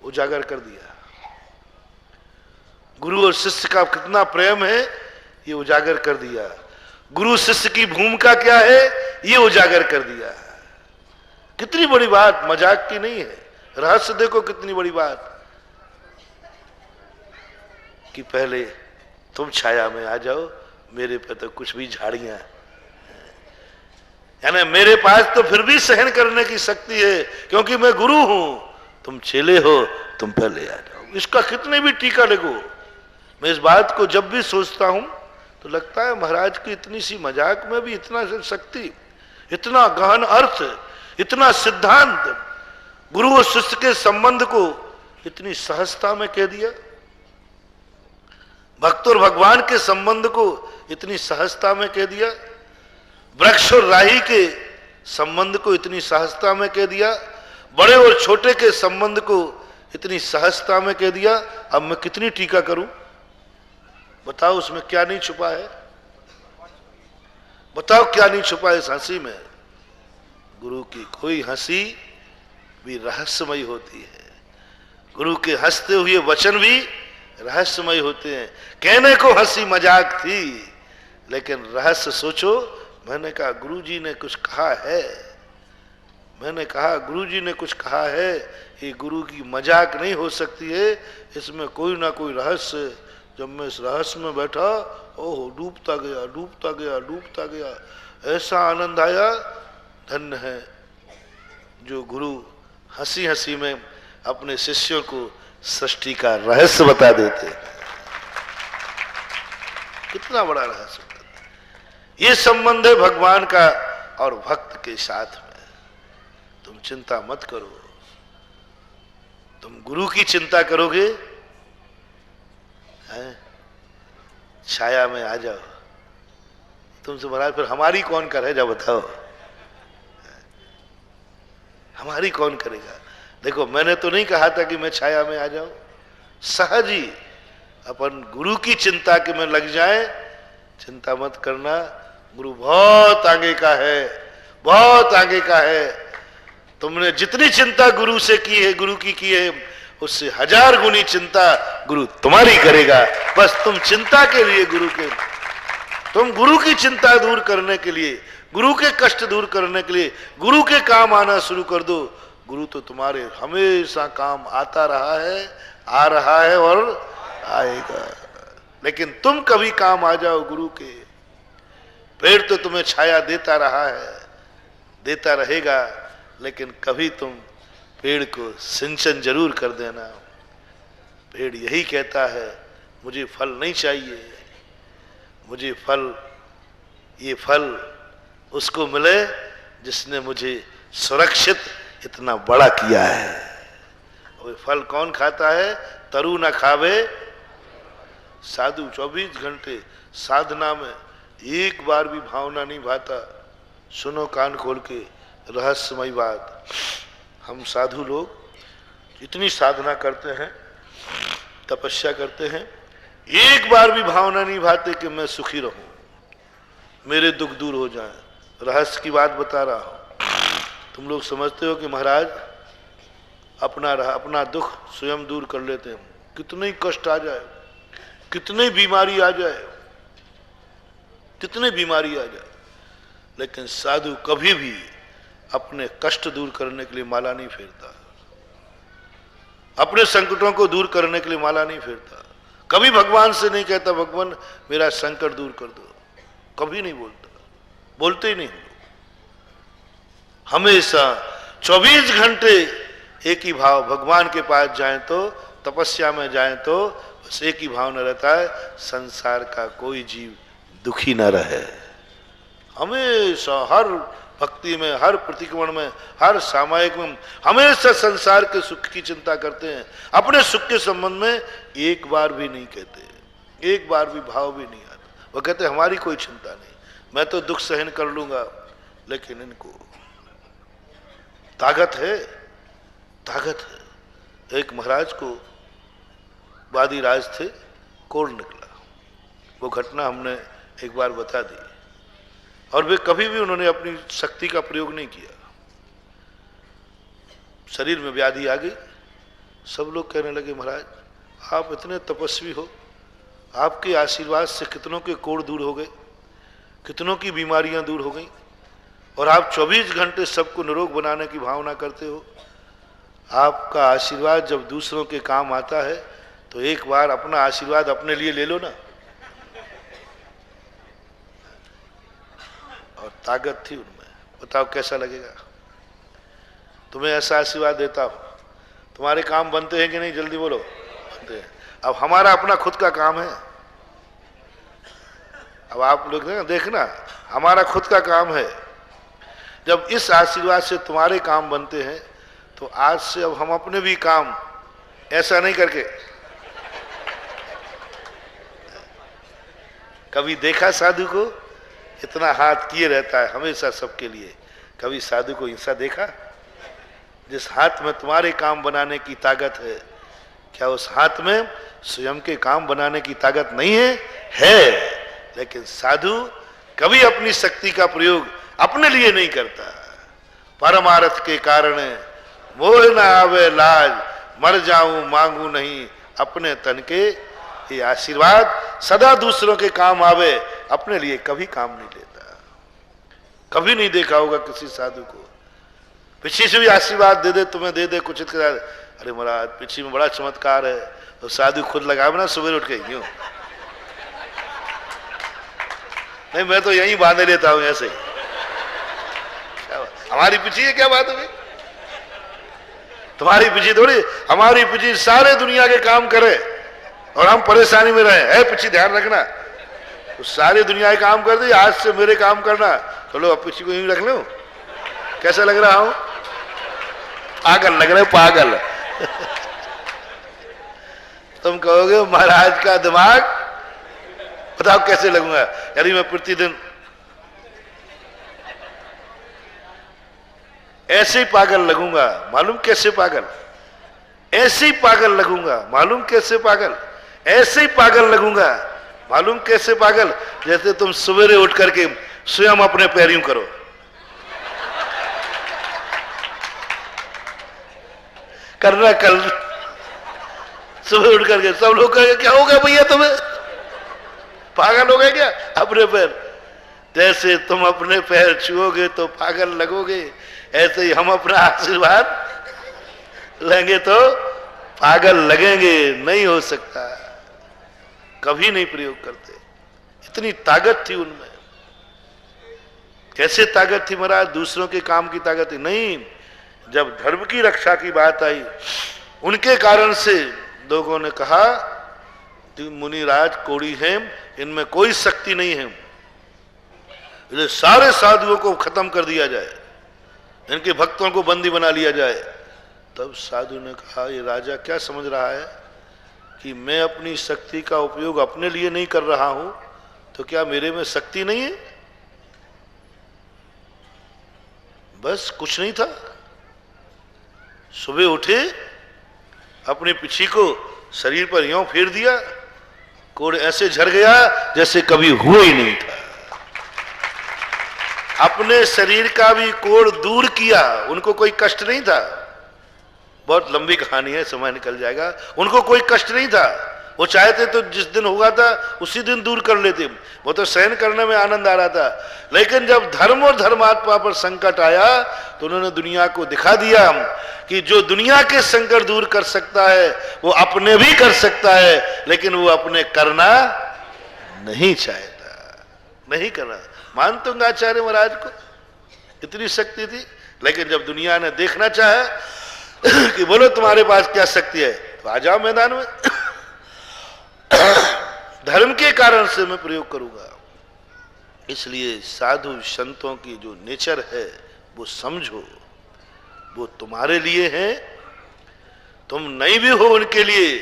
उजागर कर दिया। गुरु और शिष्य का कितना प्रेम है ये उजागर कर दिया। गुरु शिष्य की भूमिका क्या है ये उजागर कर दिया। कितनी बड़ी बात, मजाक की नहीं है। रहस्य देखो कितनी बड़ी बात कि पहले तुम छाया में आ जाओ, मेरे पे तो कुछ भी झाड़ियां, यानी मेरे पास तो फिर भी सहन करने की शक्ति है क्योंकि मैं गुरु हूं, तुम चेले हो, तुम पहले आ जाओ। इसका कितने भी टीका लगो। मैं इस बात को जब भी सोचता हूं तो लगता है महाराज की इतनी सी मजाक में भी इतना शक्ति, इतना गहन अर्थ, इतना सिद्धांत, गुरु और शिष्य के संबंध को इतनी सहजता में कह दिया। भक्त और भगवान के संबंध को इतनी सहजता में कह दिया। वृक्ष और राही के संबंध को इतनी सहजता में कह दिया। बड़े और छोटे के संबंध को इतनी सहजता में कह दिया। अब मैं कितनी टीका करूं? बताओ उसमें क्या नहीं छुपा है? बताओ क्या नहीं छुपा है इस हंसी में? गुरु की कोई हंसी भी रहस्यमयी होती है। गुरु के हंसते हुए वचन भी रहस्यमय होते हैं। कहने को हंसी मजाक थी लेकिन रहस्य सोचो। मैंने कहा गुरुजी ने कुछ कहा है, मैंने कहा गुरुजी ने कुछ कहा है, ये गुरु की मजाक नहीं हो सकती है, इसमें कोई ना कोई रहस्य। जब मैं इस रहस्य में बैठा, ओह डूबता गया डूबता गया डूबता गया, ऐसा आनंद आया। धन्य है जो गुरु हंसी हंसी में अपने शिष्यों को सृष्टि का रहस्य बता देते। कितना बड़ा रहस्य। ये संबंध है भगवान का और भक्त के साथ में। तुम चिंता मत करो, तुम गुरु की चिंता करोगे, छाया में आ जाओ। तुमसे महाराज फिर हमारी कौन करेगा बताओ, हमारी कौन करेगा? देखो मैंने तो नहीं कहा था कि मैं छाया में आ जाऊं। सहज ही अपन गुरु की चिंता के में लग जाए। चिंता मत करना, गुरु बहुत आगे का है, बहुत आगे का है। तुमने जितनी चिंता गुरु से की है, गुरु की है, उससे 1000 गुनी चिंता गुरु तुम्हारी करेगा। बस तुम चिंता के लिए गुरु के, तुम गुरु की चिंता दूर करने के लिए, गुरु के कष्ट दूर करने के लिए गुरु के काम आना शुरू कर दो। गुरु तो तुम्हारे हमेशा काम आता रहा है, आ रहा है और आएगा। लेकिन तुम कभी काम आ जाओ गुरु के। पेड़ तो तुम्हें छाया देता रहा है, देता रहेगा, लेकिन कभी तुम पेड़ को सिंचन जरूर कर देना। पेड़ यही कहता है, मुझे फल नहीं चाहिए, मुझे फल, ये फल उसको मिले जिसने मुझे सुरक्षित इतना बड़ा किया है। और फल कौन खाता है? तरु न खावे साधु। 24 घंटे साधना में एक बार भी भावना नहीं भाता। सुनो कान खोल के रहस्यमय बात, हम साधु लोग इतनी साधना करते हैं, तपस्या करते हैं, एक बार भी भावना नहीं भाते कि मैं सुखी रहूं, मेरे दुख दूर हो जाएं। रहस्य की बात बता रहा हूं। तुम लोग समझते हो कि महाराज अपना दुख स्वयं दूर कर लेते हैं। कितने कष्ट आ जाए, कितनी बीमारी आ जाए, कितनी बीमारी आ जाए, लेकिन साधु कभी भी अपने कष्ट दूर करने के लिए माला नहीं फेरता, अपने संकटों को दूर करने के लिए माला नहीं फेरता। कभी भगवान से नहीं कहता भगवान मेरा संकट दूर कर दो, कभी नहीं बोलता, बोलते ही नहीं। हमेशा 24 घंटे एक ही भाव, भगवान के पास जाएं तो, तपस्या में जाएं तो बस एक ही भाव न रहता है, संसार का कोई जीव दुखी न रहे। हमेशा हर भक्ति में, हर प्रतिक्रमण में, हर सामायिक में हमेशा संसार के सुख की चिंता करते हैं। अपने सुख के संबंध में एक बार भी नहीं कहते, एक बार भी भाव भी नहीं आता। वो कहते हमारी कोई चिंता नहीं, मैं तो दुख सहन कर लूंगा। लेकिन इनको ताकत है, ताकत है। एक महाराज को वादी राज थे, कोढ़ निकला। वो घटना हमने एक बार बता दी, और वे कभी भी उन्होंने अपनी शक्ति का प्रयोग नहीं किया। शरीर में व्याधि आ गई। सब लोग कहने लगे महाराज आप इतने तपस्वी हो, आपके आशीर्वाद से कितनों के कोढ़ दूर हो गए, कितनों की बीमारियां दूर हो गई, और आप 24 घंटे सबको निरोग बनाने की भावना करते हो। आपका आशीर्वाद जब दूसरों के काम आता है तो एक बार अपना आशीर्वाद अपने लिए ले लो ना। और ताकत थी उनमें। बताओ कैसा लगेगा? तुम्हें ऐसा आशीर्वाद देता हूं, तुम्हारे काम बनते हैं कि नहीं? जल्दी बोलो। बनते हैं। अब हमारा अपना खुद का काम है। अब आप लोग देखना, हमारा खुद का काम है। जब इस आशीर्वाद से तुम्हारे काम बनते हैं तो आज से अब हम अपने भी काम ऐसा नहीं करके। कभी देखा साधु को इतना हाथ किए रहता है हमेशा सबके लिए? कभी साधु को हिंसा देखा? जिस हाथ में तुम्हारे काम बनाने की ताकत है, क्या उस हाथ में स्वयं के काम बनाने की ताकत नहीं है? है। लेकिन साधु कभी अपनी शक्ति का प्रयोग अपने लिए नहीं करता। परमार्थ के कारण मोह न आवे लाज, मर जाऊं मांगू नहीं अपने तन के। ये आशीर्वाद सदा दूसरों के काम आवे, अपने लिए कभी काम नहीं लेता। कभी नहीं देखा होगा किसी साधु को पीछे से भी आशीर्वाद दे दे, तुम्हें दे दे कुछ, अरे महाराज पीछे में बड़ा चमत्कार है, तो साधु खुद लगावे ना सुबह उठ के क्यों? नहीं मैं तो यहीं बांधे लेता हूं ऐसे। हमारी पीछे है क्या बात है? तुम्हारी पीछे थोड़ी, हमारी पीछे सारे दुनिया के काम करे और हम परेशानी में रहे। है पीछे ध्यान रखना, तो सारी दुनिया के काम कर दे, आज से मेरे काम करना। चलो अब पीछे को यूं रख लो। कैसा लग रहा हूं? पागल लग रहे, पागल। तुम कहोगे महाराज का दिमाग, बताओ कैसे लगूंगा? यानी मैं प्रतिदिन ऐसे ही पागल लगूंगा। मालूम कैसे पागल? ऐसे ही पागल लगूंगा। मालूम कैसे पागल? ऐसे ही पागल लगूंगा। मालूम कैसे पागल? जैसे तुम सवेरे उठ करके स्वयं अपने पैर यूं करो। करना कल सुबह उठ करके सब लोग कहेंगे क्या हो गया भैया तुम्हें? पागल हो गए क्या? अपने पैर, जैसे तुम अपने पैर छुओगे तो पागल लगोगे, ऐसे ही हम अपना आशीर्वाद लेंगे तो पागल लगेंगे। नहीं हो सकता। कभी नहीं प्रयोग करते। इतनी ताकत थी उनमें। कैसे ताकत थी महाराज? दूसरों के काम की ताकत थी नहीं। जब धर्म की रक्षा की बात आई, उनके कारण से लोगों ने कहा मुनिराज कोड़ी हैं, इनमें कोई शक्ति नहीं है, इन्हें सारे साधुओं को खत्म कर दिया जाए, इनके भक्तों को बंदी बना लिया जाए। तब साधु ने कहा ये राजा क्या समझ रहा है कि मैं अपनी शक्ति का उपयोग अपने लिए नहीं कर रहा हूं, तो क्या मेरे में शक्ति नहीं है? बस कुछ नहीं था। सुबह उठे, अपने पिछी को शरीर पर यूं फेर दिया, कोड़ ऐसे झड़ गया जैसे कभी हुआ ही नहीं था। अपने शरीर का भी कोड़ दूर किया, उनको कोई कष्ट नहीं था। बहुत लंबी कहानी है, समय निकल जाएगा। उनको कोई कष्ट नहीं था, वो चाहते तो जिस दिन हुआ था उसी दिन दूर कर लेते, वो तो सहन करने में आनंद आ रहा था। लेकिन जब धर्म और धर्मात्मा पर संकट आया तो उन्होंने दुनिया को दिखा दिया कि जो दुनिया के संकट दूर कर सकता है वो अपने भी कर सकता है, लेकिन वो अपने करना नहीं चाहता, नहीं करना। मानते होंगे आचार्य महाराज को, इतनी शक्ति थी। लेकिन जब दुनिया ने देखना चाहा कि बोलो तुम्हारे पास क्या शक्ति है, तो आ जाओ मैदान में। धर्म के कारण से मैं प्रयोग करूंगा। इसलिए साधु संतों की जो नेचर है वो समझो, वो तुम्हारे लिए है। तुम नहीं भी हो उनके लिए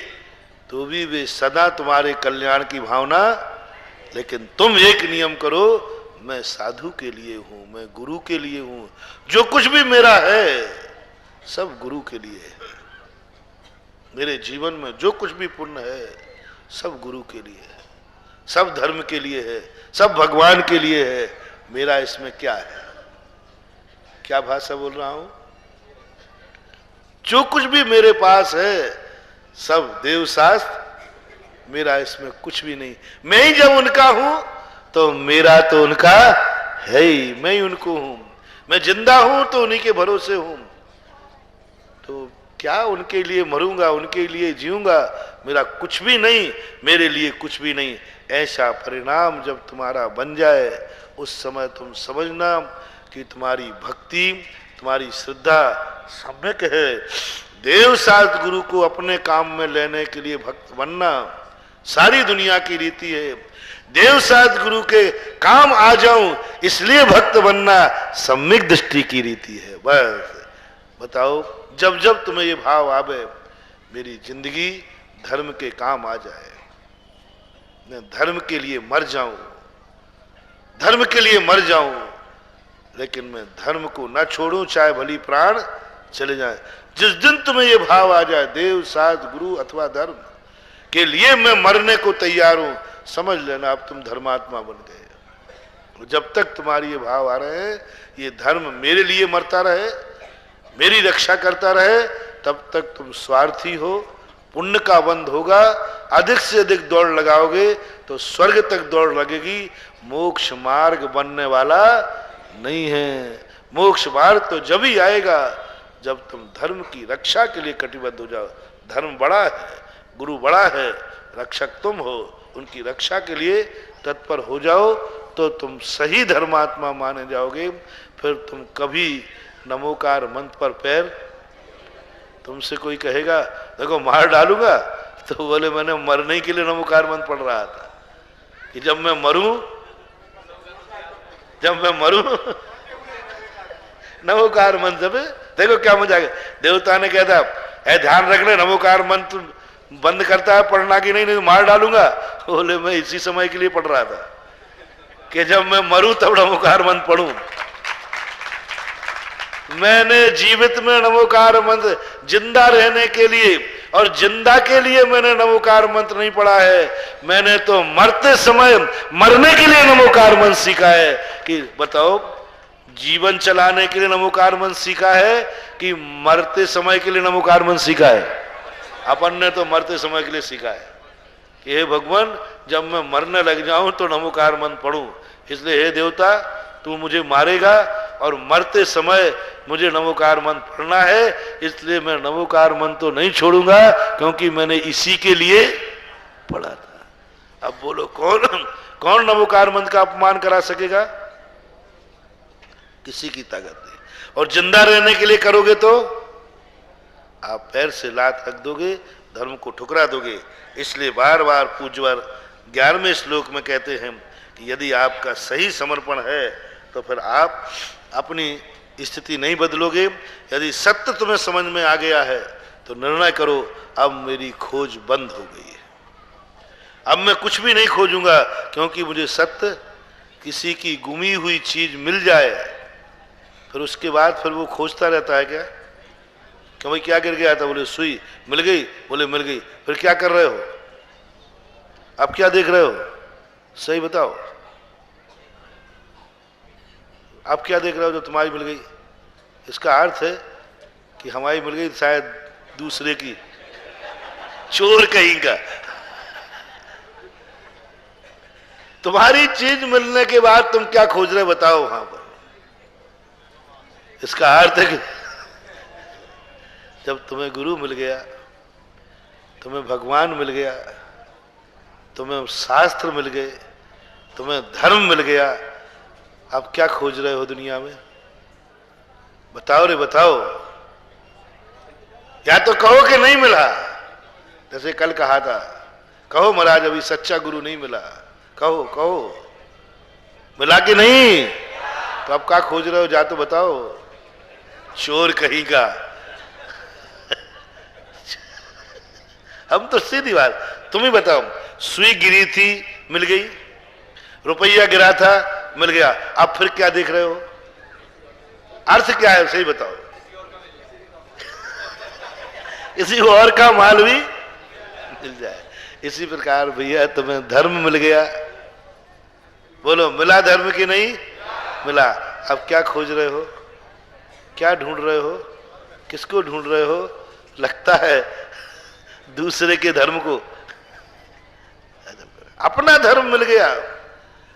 तो भी वे सदा तुम्हारे कल्याण की भावना। लेकिन तुम एक नियम करो, मैं साधु के लिए हूं, मैं गुरु के लिए हूं, जो कुछ भी मेरा है सब गुरु के लिए है। मेरे जीवन में जो कुछ भी पुण्य है सब गुरु के लिए है, सब धर्म के लिए है, सब भगवान के लिए है। मेरा इसमें क्या है? क्या भाषा बोल रहा हूं? जो कुछ भी मेरे पास है सब देव शास्त्र, मेरा इसमें कुछ भी नहीं। मैं ही जब उनका हूं तो मेरा तो उनका है ही, मैं ही उनको हूं। मैं जिंदा हूं तो उन्हीं के भरोसे हूं, तो क्या उनके लिए मरूंगा, उनके लिए जीऊंगा? मेरा कुछ भी नहीं, मेरे लिए कुछ भी नहीं। ऐसा परिणाम जब तुम्हारा बन जाए उस समय तुम समझना कि तुम्हारी भक्ति, तुम्हारी श्रद्धा सम्यक है। देव साथ गुरु को अपने काम में लेने के लिए भक्त बनना सारी दुनिया की रीति है। देव साथ गुरु के काम आ जाऊं इसलिए भक्त बनना सम्यक दृष्टि की रीति है। बस बताओ, जब जब तुम्हें ये भाव आवे मेरी जिंदगी धर्म के काम आ जाए, मैं धर्म के लिए मर जाऊं, धर्म के लिए मर जाऊं, लेकिन मैं धर्म को न छोड़ूं चाहे भली प्राण चले जाए। जिस दिन तुम्हें ये भाव आ जाए देव साथ गुरु अथवा धर्म के लिए मैं मरने को तैयार हूं, समझ लेना अब तुम धर्मात्मा बन गए। जब तक तुम्हारी ये भाव आ रहे हैं ये धर्म मेरे लिए मरता रहे, मेरी रक्षा करता रहे, तब तक तुम स्वार्थी हो। पुण्य का बंध होगा, अधिक से अधिक दौड़ लगाओगे तो स्वर्ग तक दौड़ लगेगी, मोक्ष मार्ग बनने वाला नहीं है। मोक्ष मार्ग तो जब ही आएगा जब तुम धर्म की रक्षा के लिए कटिबद्ध हो जाओ। धर्म बड़ा है, गुरु बड़ा है, रक्षक तुम हो, उनकी रक्षा के लिए तत्पर हो जाओ तो तुम सही धर्मात्मा माने जाओगे। फिर तुम कभी नमोकार मंत्र पर पैर, तुमसे कोई कहेगा देखो मार डालूंगा, तो बोले मैंने मरने के लिए नमोकार मंत्र पढ़ रहा था कि जब मैं मरूं नमोकार मंत्र पे देखो क्या मजा आ गया। देवता ने कहा था है ध्यान रखना नमोकार मंत्र बंद करता है पढ़ना की नहीं तो मार डालूंगा। बोले मैं इसी समय के लिए पढ़ रहा था कि जब मैं मरूं तब नमोकार मंत्र पढ़ूं। मैंने जीवित में नमोकार मंत्र जिंदा रहने के लिए और जिंदा के लिए मैंने नमोकार मंत्र नहीं पढ़ा है, मैंने तो मरते समय मरने के लिए नमोकार मंत्र सीखा है। कि बताओ जीवन चलाने के लिए नमोकार मंत्र सीखा है कि मरते समय के लिए नमोकार मंत्र सीखा है? अपन ने तो मरते समय के लिए सीखा है कि हे भगवान जब मैं मरने लग जाऊं तो नमोकार मंत्र पढ़ूं। इसलिए हे देवता तू मुझे मारेगा और मरते समय मुझे नमोकार मंत्र पढ़ना है, इसलिए मैं नमोकार मंत्र तो नहीं छोड़ूंगा क्योंकि मैंने इसी के लिए पढ़ा था। अब बोलो कौन कौन नमोकार मंत्र का अपमान करा सकेगा? किसी की ताकत नहीं। और जिंदा रहने के लिए करोगे तो आप पैर से लात रख दोगे, धर्म को ठुकरा दोगे। इसलिए बार बार पूज्यवर 11वें श्लोक में कहते हैं कि यदि आपका सही समर्पण है तो फिर आप अपनी स्थिति नहीं बदलोगे। यदि सत्य तुम्हें समझ में आ गया है तो निर्णय करो, अब मेरी खोज बंद हो गई है, अब मैं कुछ भी नहीं खोजूंगा, क्योंकि मुझे सत्य किसी की गुमी हुई चीज मिल जाए फिर उसके बाद फिर वो खोजता रहता है क्या? कि भाई क्या गिर गया था? बोले सुई मिल गई। बोले मिल गई। फिर क्या कर रहे हो? आप क्या देख रहे हो? सही बताओ, आप क्या देख रहे हो जो तुम्हारी मिल गई? इसका अर्थ है कि हमारी मिल गई शायद दूसरे की, चोर कहीं का। तुम्हारी चीज मिलने के बाद तुम क्या खोज रहे बताओ वहां पर? इसका अर्थ है कि जब तुम्हें गुरु मिल गया, तुम्हें भगवान मिल गया, तुम्हें शास्त्र मिल गए, तुम्हें धर्म मिल गया, आप क्या खोज रहे हो दुनिया में? बताओ रे बताओ। या तो कहो कि नहीं मिला, जैसे कल कहा था, कहो महाराज अभी सच्चा गुरु नहीं मिला, कहो कहो मिला कि नहीं? तो आप क्या खोज रहे हो? जा तो बताओ, चोर कहीं का। हम तो सीधी बात, तुम ही बताओ। सुई गिरी थी मिल गई, रुपया गिरा था मिल गया, आप फिर क्या देख रहे हो? अर्थ क्या है सही बताओ? किसी और का माल भी मिल जाए। इसी प्रकार भैया तुम्हें धर्म मिल गया, बोलो मिला धर्म की नहीं मिला? अब क्या खोज रहे हो? क्या ढूंढ रहे हो? किसको ढूंढ रहे हो? लगता है दूसरे के धर्म को। अपना धर्म मिल गया,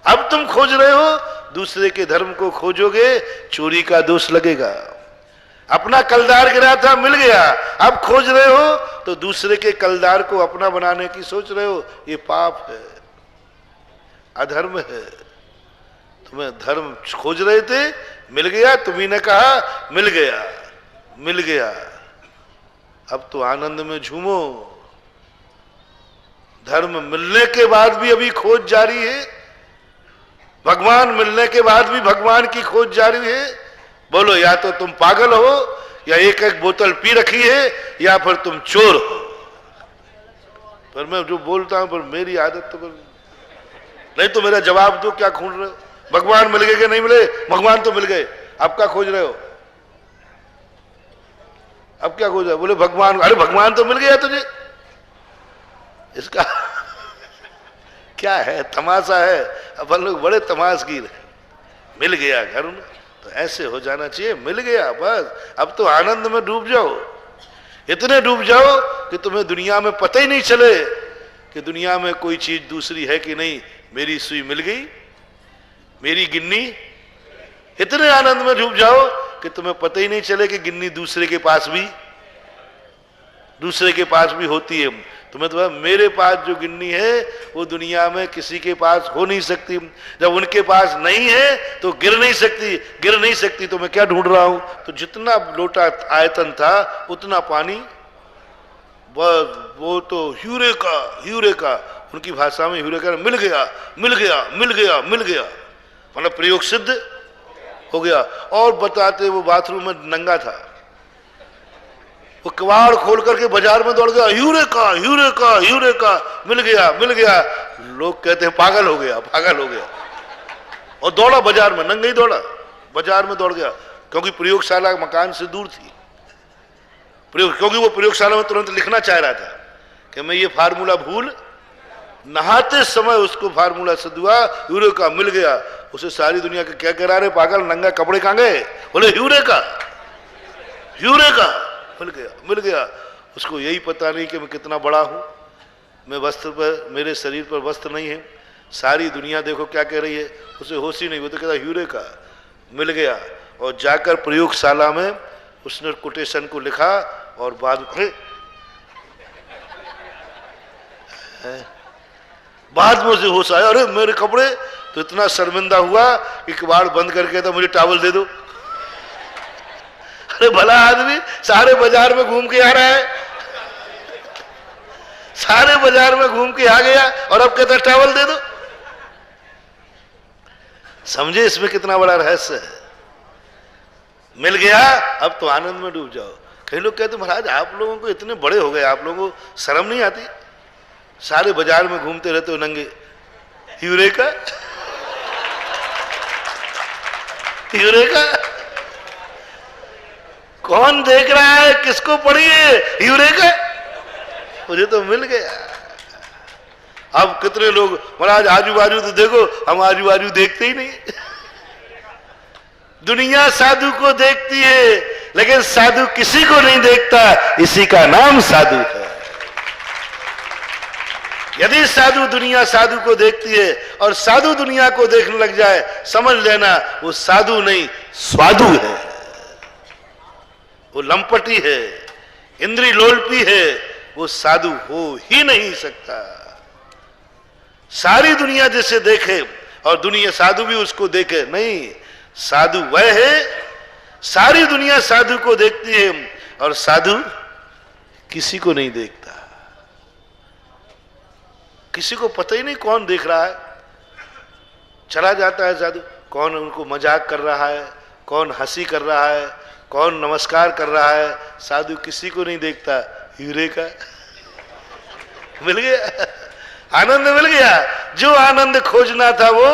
अब तुम खोज रहे हो दूसरे के धर्म को, खोजोगे चोरी का दोष लगेगा। अपना कलदार गिरा था मिल गया, अब खोज रहे हो तो दूसरे के कलदार को अपना बनाने की सोच रहे हो, ये पाप है, अधर्म है। तुम्हें धर्म खोज रहे थे, मिल गया, तुम्ही ने कहा मिल गया, मिल गया, अब तो आनंद में झूमो। धर्म मिलने के बाद भी अभी खोज जारी है, भगवान मिलने के बाद भी भगवान की खोज जारी है। बोलो या तो तुम पागल हो, या एक एक बोतल पी रखी है, या फिर तुम चोर हो। पर मैं जो बोलता हूं पर मेरी आदत तो नहीं, तो मेरा जवाब दो, क्या खोज रहे हो? भगवान मिल गए कि नहीं मिले? भगवान तो मिल गए, अब क्या खोज रहे हो? अब क्या खोज रहे हो? बोले भगवान, अरे भगवान तो मिल गया तुझे। इसका क्या है? तमाशा है। अपन लोग बड़े तमाशगीर हैं। मिल गया घर में तो ऐसे हो जाना चाहिए, मिल गया बस, अब तो आनंद में डूब जाओ, इतने डूब जाओ कि तुम्हें दुनिया में पता ही नहीं चले कि दुनिया में कोई चीज दूसरी है कि नहीं। मेरी सुई मिल गई, मेरी गिन्नी, इतने आनंद में डूब जाओ कि तुम्हें पता ही नहीं चले कि गिन्नी दूसरे के पास भी होती है। तुम्हें तो मेरे पास जो गिन्नी है वो दुनिया में किसी के पास हो नहीं सकती। जब उनके पास नहीं है तो गिर नहीं सकती, तो मैं क्या ढूंढ रहा हूं? तो जितना लोटा आयतन था उतना पानी, वो तो ह्यूरेका, उनकी भाषा में ह्यूरेका, मिल गया, मतलब प्रयोग सिद्ध हो गया। और बताते वो बाथरूम में नंगा था, वो किवाड़ खोल करके बाजार में दौड़ गया, ह्यूरेका, मिल गया। लोग कहते हैं पागल हो गया, और दौड़ा बाजार में, नंगा ही दौड़ा, बाजार में दौड़ गया, क्योंकि प्रयोगशाला मकान से दूर थी। क्योंकि वो प्रयोगशाला में तुरंत लिखना चाह रहा था कि मैं ये फार्मूला भूल, नहाते समय उसको फार्मूला सिद्ध हुआ, ह्यूरेका मिल गया। उसे सारी दुनिया के क्या करा रहे, पागल नंगा कपड़े कहां गए? बोले ह्यूरेका मिल गया। उसको यही पता नहीं कि मैं कितना बड़ा हूं, मैं वस्त्र पर, मेरे शरीर पर वस्त्र नहीं है, सारी दुनिया देखो क्या कह रही है, उसे होश ही नहीं। वो तो कहता ह्यूरेका मिल गया। और जाकर प्रयोगशाला में उसने कोटेशन को लिखा और बाद बाद में उसे होश आया, अरे मेरे कपड़े, तो इतना शर्मिंदा हुआ कि किवाड़ बंद करके था मुझे टॉवल दे दो। अरे भला आदमी सारे बाजार में घूम के आ रहा है, सारे बाजार में घूम के आ गया और अब कहता टॉवल दे दो। समझे इसमें कितना बड़ा रहस्य है। मिल गया, अब तो आनंद में डूब जाओ। कई लोग कहते महाराज आप लोगों को इतने बड़े हो गए, आप लोगों को शर्म नहीं आती, सारे बाजार में घूमते रहते हो नंगे। यूरेका, यूरेका, कौन देख रहा है, किसको पड़ी है यूरेका? मुझे तो मिल गया। अब कितने लोग महाराज आजू बाजू तो देखो, हम आजू बाजू देखते ही नहीं। दुनिया साधु को देखती है लेकिन साधु किसी को नहीं देखता, इसी का नाम साधु है। यदि साधु दुनिया साधु को देखती है और साधु दुनिया को देखने लग जाए, समझ लेना वो साधु नहीं स्वादु है, वो लंपटी है, इंद्री लोलपी है, वो साधु हो ही नहीं सकता। सारी दुनिया जिसे देखे और दुनिया साधु भी उसको देखे, नहीं, साधु वह है, सारी दुनिया साधु को देखती है और साधु किसी को नहीं देखता। किसी को पता ही नहीं कौन देख रहा है, चला जाता है साधु, कौन उनको मजाक कर रहा है, कौन हंसी कर रहा है, कौन नमस्कार कर रहा है, साधु किसी को नहीं देखता। यूरेका, मिल गया, आनंद मिल गया। जो आनंद खोजना था वो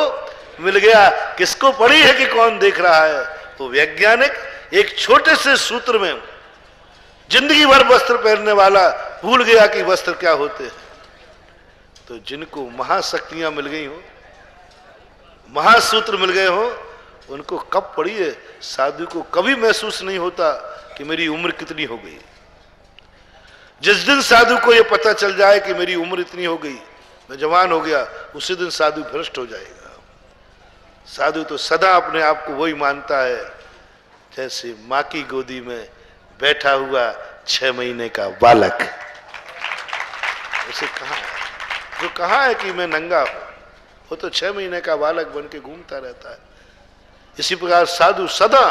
मिल गया। किसको पड़ी है कि कौन देख रहा है? तो वैज्ञानिक एक छोटे से सूत्र में जिंदगी भर वस्त्र पहनने वाला भूल गया कि वस्त्र क्या होते हैं। तो जिनको महाशक्तियां मिल गई हो, महासूत्र मिल गए हो, उनको कब पड़ी है? साधु को कभी महसूस नहीं होता कि मेरी उम्र कितनी हो गई। जिस दिन साधु को यह पता चल जाए कि मेरी उम्र इतनी हो गई, मैं जवान हो गया, उसी दिन साधु भ्रष्ट हो जाएगा। साधु तो सदा अपने आप को वही मानता है जैसे माँ की गोदी में बैठा हुआ 6 महीने का बालक। उसे कहा, जो कहा है कि मैं नंगा हूं, वो तो 6 महीने का बालक बन के घूमता रहता है। इसी प्रकार साधु सदा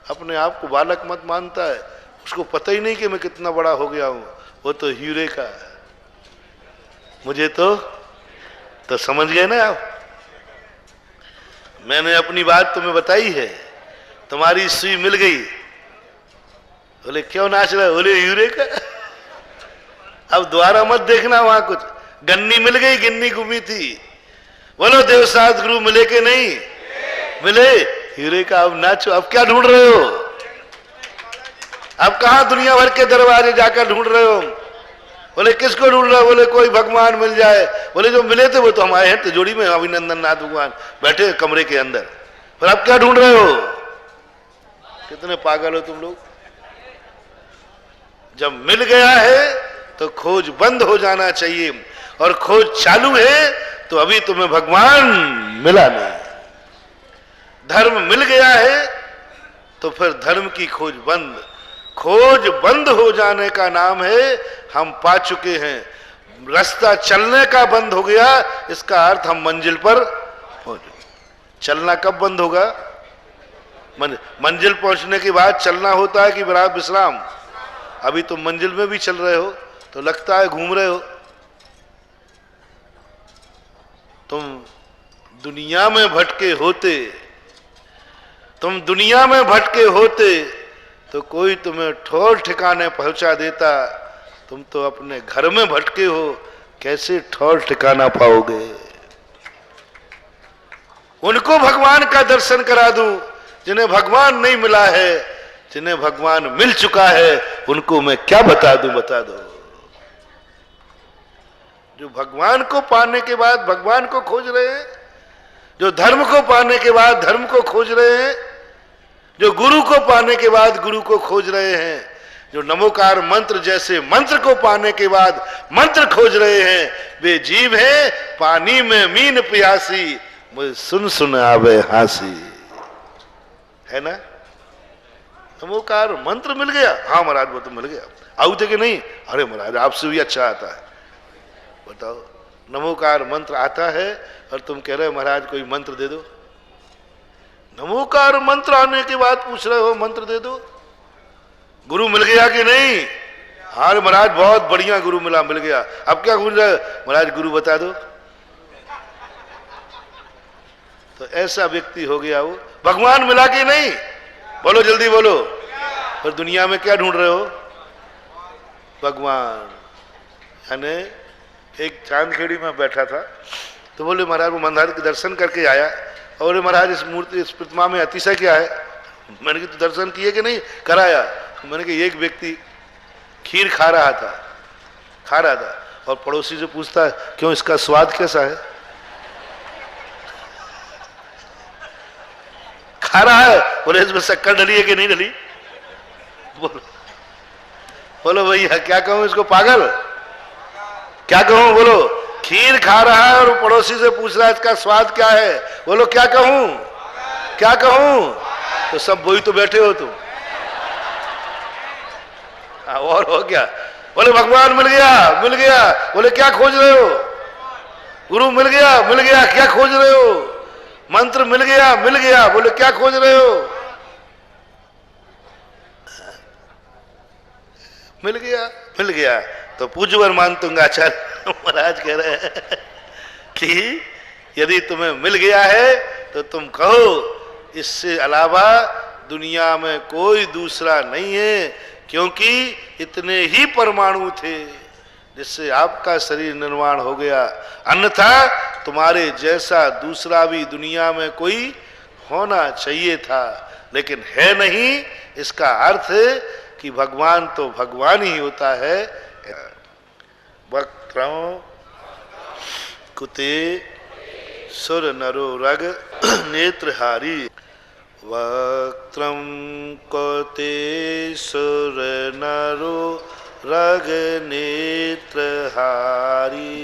अपने आप को बालक मत मानता है, उसको पता ही नहीं कि मैं कितना बड़ा हो गया हूं। वो तो यूरेका है। मुझे तो समझ गए ना आप? मैंने अपनी बात तुम्हें बताई है, तुम्हारी सुई मिल गई। बोले क्यों नाच रहे? बोले यूरेका। अब दोबारा मत देखना वहां कुछ। गन्नी मिल गई, गिन्नी घूमी थी। बोलो देवसाद गुरु मिले के नहीं मिले? यूरेका। अब नाचो। अब क्या ढूंढ रहे हो? अब कहां दुनिया भर के दरवाजे जाकर ढूंढ रहे हो? बोले किसको ढूंढ रहे हो? बोले कोई भगवान मिल जाए। बोले जो मिले थे वो तो हम आए हैं तिजोरी में, अभिनंदन नाथ भगवान बैठे कमरे के अंदर। पर अब क्या ढूंढ रहे हो? कितने पागल हो तुम लोग। जब मिल गया है तो खोज बंद हो जाना चाहिए, और खोज चालू है तो अभी तुम्हें भगवान मिला नहीं। धर्म मिल गया है तो फिर धर्म की खोज बंद। खोज बंद हो जाने का नाम है हम पा चुके हैं। रास्ता चलने का बंद हो गया, इसका अर्थ हम मंजिल पर पहुंच गए। चलना कब बंद होगा? मंजिल पहुंचने के बाद चलना होता है कि बराबर विश्राम? अभी तुम मंजिल में भी चल रहे हो तो लगता है घूम रहे हो। तुम दुनिया में भटके होते, तुम दुनिया में भटके होते तो कोई तुम्हें ठौर ठिकाने पहुंचा देता। तुम तो अपने घर में भटके हो, कैसे ठौर ठिकाना पाओगे? उनको भगवान का दर्शन करा दूं जिन्हें भगवान नहीं मिला है। जिन्हें भगवान मिल चुका है उनको मैं क्या बता दूं? बता दो। जो भगवान को पाने के बाद भगवान को खोज रहे हैं, जो धर्म को पाने के बाद धर्म को खोज रहे हैं, जो गुरु को पाने के बाद गुरु को खोज रहे हैं, जो नमोकार मंत्र जैसे मंत्र को पाने के बाद मंत्र खोज रहे हैं, वे जीव है पानी में मीन प्यासी, मुझे सुन सुन आवे हासी। है ना? नमोकार मंत्र मिल गया। हाँ महाराज वो तो मिल गया। आऊ थे कि नहीं? अरे महाराज आपसे भी अच्छा आता है। बताओ। नमोकार मंत्र आता है और तुम कह रहे हो महाराज कोई मंत्र दे दो। नमोकार मंत्र आने के बाद पूछ रहे हो मंत्र दे दो। गुरु मिल गया कि नहीं? हाँ महाराज बहुत बढ़िया गुरु मिल गया। अब क्या पूछ रहे हो? महाराज गुरु बता दो। तो ऐसा व्यक्ति हो गया वो। भगवान मिला कि नहीं? बोलो जल्दी बोलो। फिर दुनिया में क्या ढूंढ रहे हो? भगवान। यानी एक चांदखेड़ी में बैठा था तो बोले महाराज वो मंदिर के दर्शन करके आया और बोले महाराज इस मूर्ति इस प्रतिमा में अतिशय क्या है? मैंने कहा तो दर्शन किए कि नहीं? कराया। मैंने कहा एक व्यक्ति खीर खा रहा था और पड़ोसी से पूछता है क्यों इसका स्वाद कैसा है? खा रहा है। बोले इसमें शक्कर डली है कि नहीं डली? बोलो भैया क्या कहूं इसको? पागल क्या कहूं? बोलो खीर खा रहा है और पड़ोसी से पूछ रहा है इसका स्वाद क्या है। बोलो क्या कहूं? क्या कहूं? तो सब वही तो बैठे हो तुम। और हो क्या? बोले भगवान मिल गया। बोले क्या खोज रहे हो? गुरु मिल गया क्या खोज रहे हो? मंत्र मिल गया। बोले क्या खोज रहे हो? मिल गया। तो पूज्यवर मानतुंग आचार्य महाराज कह रहे हैं कि यदि तुम्हें मिल गया है तो तुम कहो इससे अलावा दुनिया में कोई दूसरा नहीं है, क्योंकि इतने ही परमाणु थे जिससे आपका शरीर निर्माण हो गया। अन्यथा तुम्हारे जैसा दूसरा भी दुनिया में कोई होना चाहिए था, लेकिन है नहीं। इसका अर्थ कि भगवान तो भगवान ही होता है। वक्त्रं कुते सुर नरो रग नेत्रहारी। वक्त्रं कुते सुर नरो रग नेत्रहारी।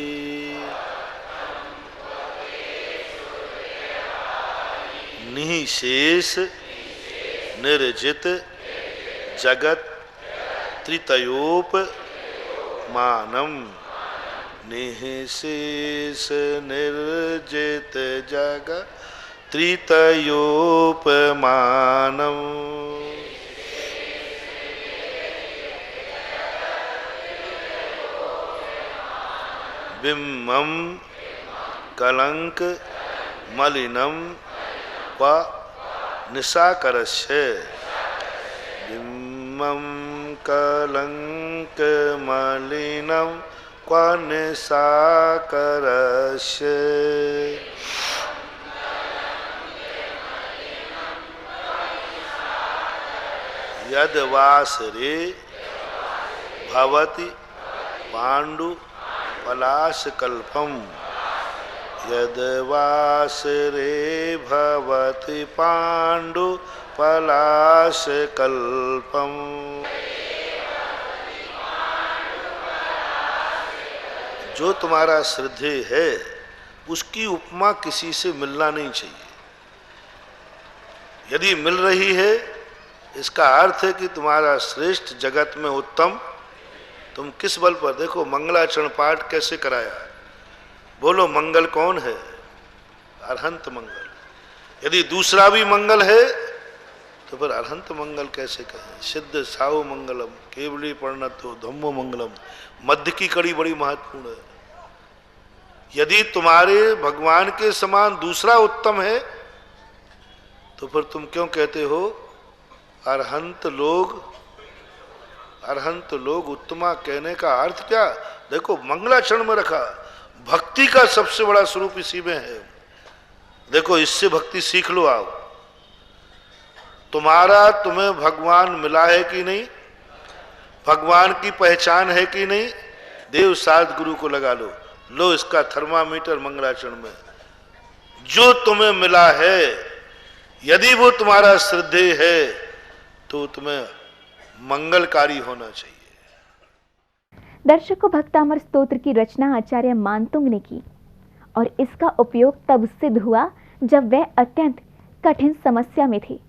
निःशेष निर्जित जगत त्रितयोप मानम। निःशेष निर्जित जगत त्रितयोप मानम। बिम्बम कलंक मलिनम व निशाकरस्य। बिम्बम कलंक मलिनम क्व निशाकरस्य। यद वासरे भवति पांडु पलाशकल्पम। यद वासरे भवति पांडु पलाशकल्पम। जो तुम्हारा श्रद्धेय है उसकी उपमा किसी से मिलना नहीं चाहिए। यदि मिल रही है इसका अर्थ है कि तुम्हारा श्रेष्ठ जगत में उत्तम। तुम किस बल पर? देखो मंगलाचरण पाठ कैसे कराया। बोलो मंगल कौन है? अरहंत मंगल। यदि दूसरा भी मंगल है तो फिर अरहंत मंगल कैसे कहें? सिद्ध साहु मंगलम केवली परिणतो धम्मो मंगलम। मध्य की कड़ी बड़ी महत्वपूर्ण है। यदि तुम्हारे भगवान के समान दूसरा उत्तम है तो फिर तुम क्यों कहते हो अरहंत लोग उत्तमा? कहने का अर्थ क्या? देखो मंगलाचरण में रखा। भक्ति का सबसे बड़ा स्वरूप इसी में है। देखो इससे भक्ति सीख लो आओ। तुम्हें भगवान मिला है कि नहीं? भगवान की पहचान है कि नहीं? देव साध गुरु को लगा लो इसका थर्मामीटर मंगलाचरण में। जो तुम्हें मिला है यदि वो तुम्हारा श्रद्धेय है तो तुम्हें मंगलकारी होना चाहिए। दर्शकों, भक्तामर स्तोत्र की रचना आचार्य मानतुंग ने की और इसका उपयोग तब सिद्ध हुआ जब वह अत्यंत कठिन समस्या में थे।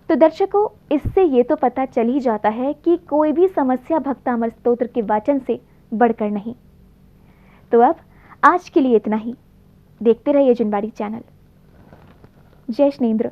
तो दर्शकों, इससे ये तो पता चल ही जाता है कि कोई भी समस्या भक्तामर स्तोत्र के वाचन से बढ़कर नहीं। तो अब आज के लिए इतना ही। देखते रहिए जिनवाड़ी चैनल। जय श्नेन्द्र।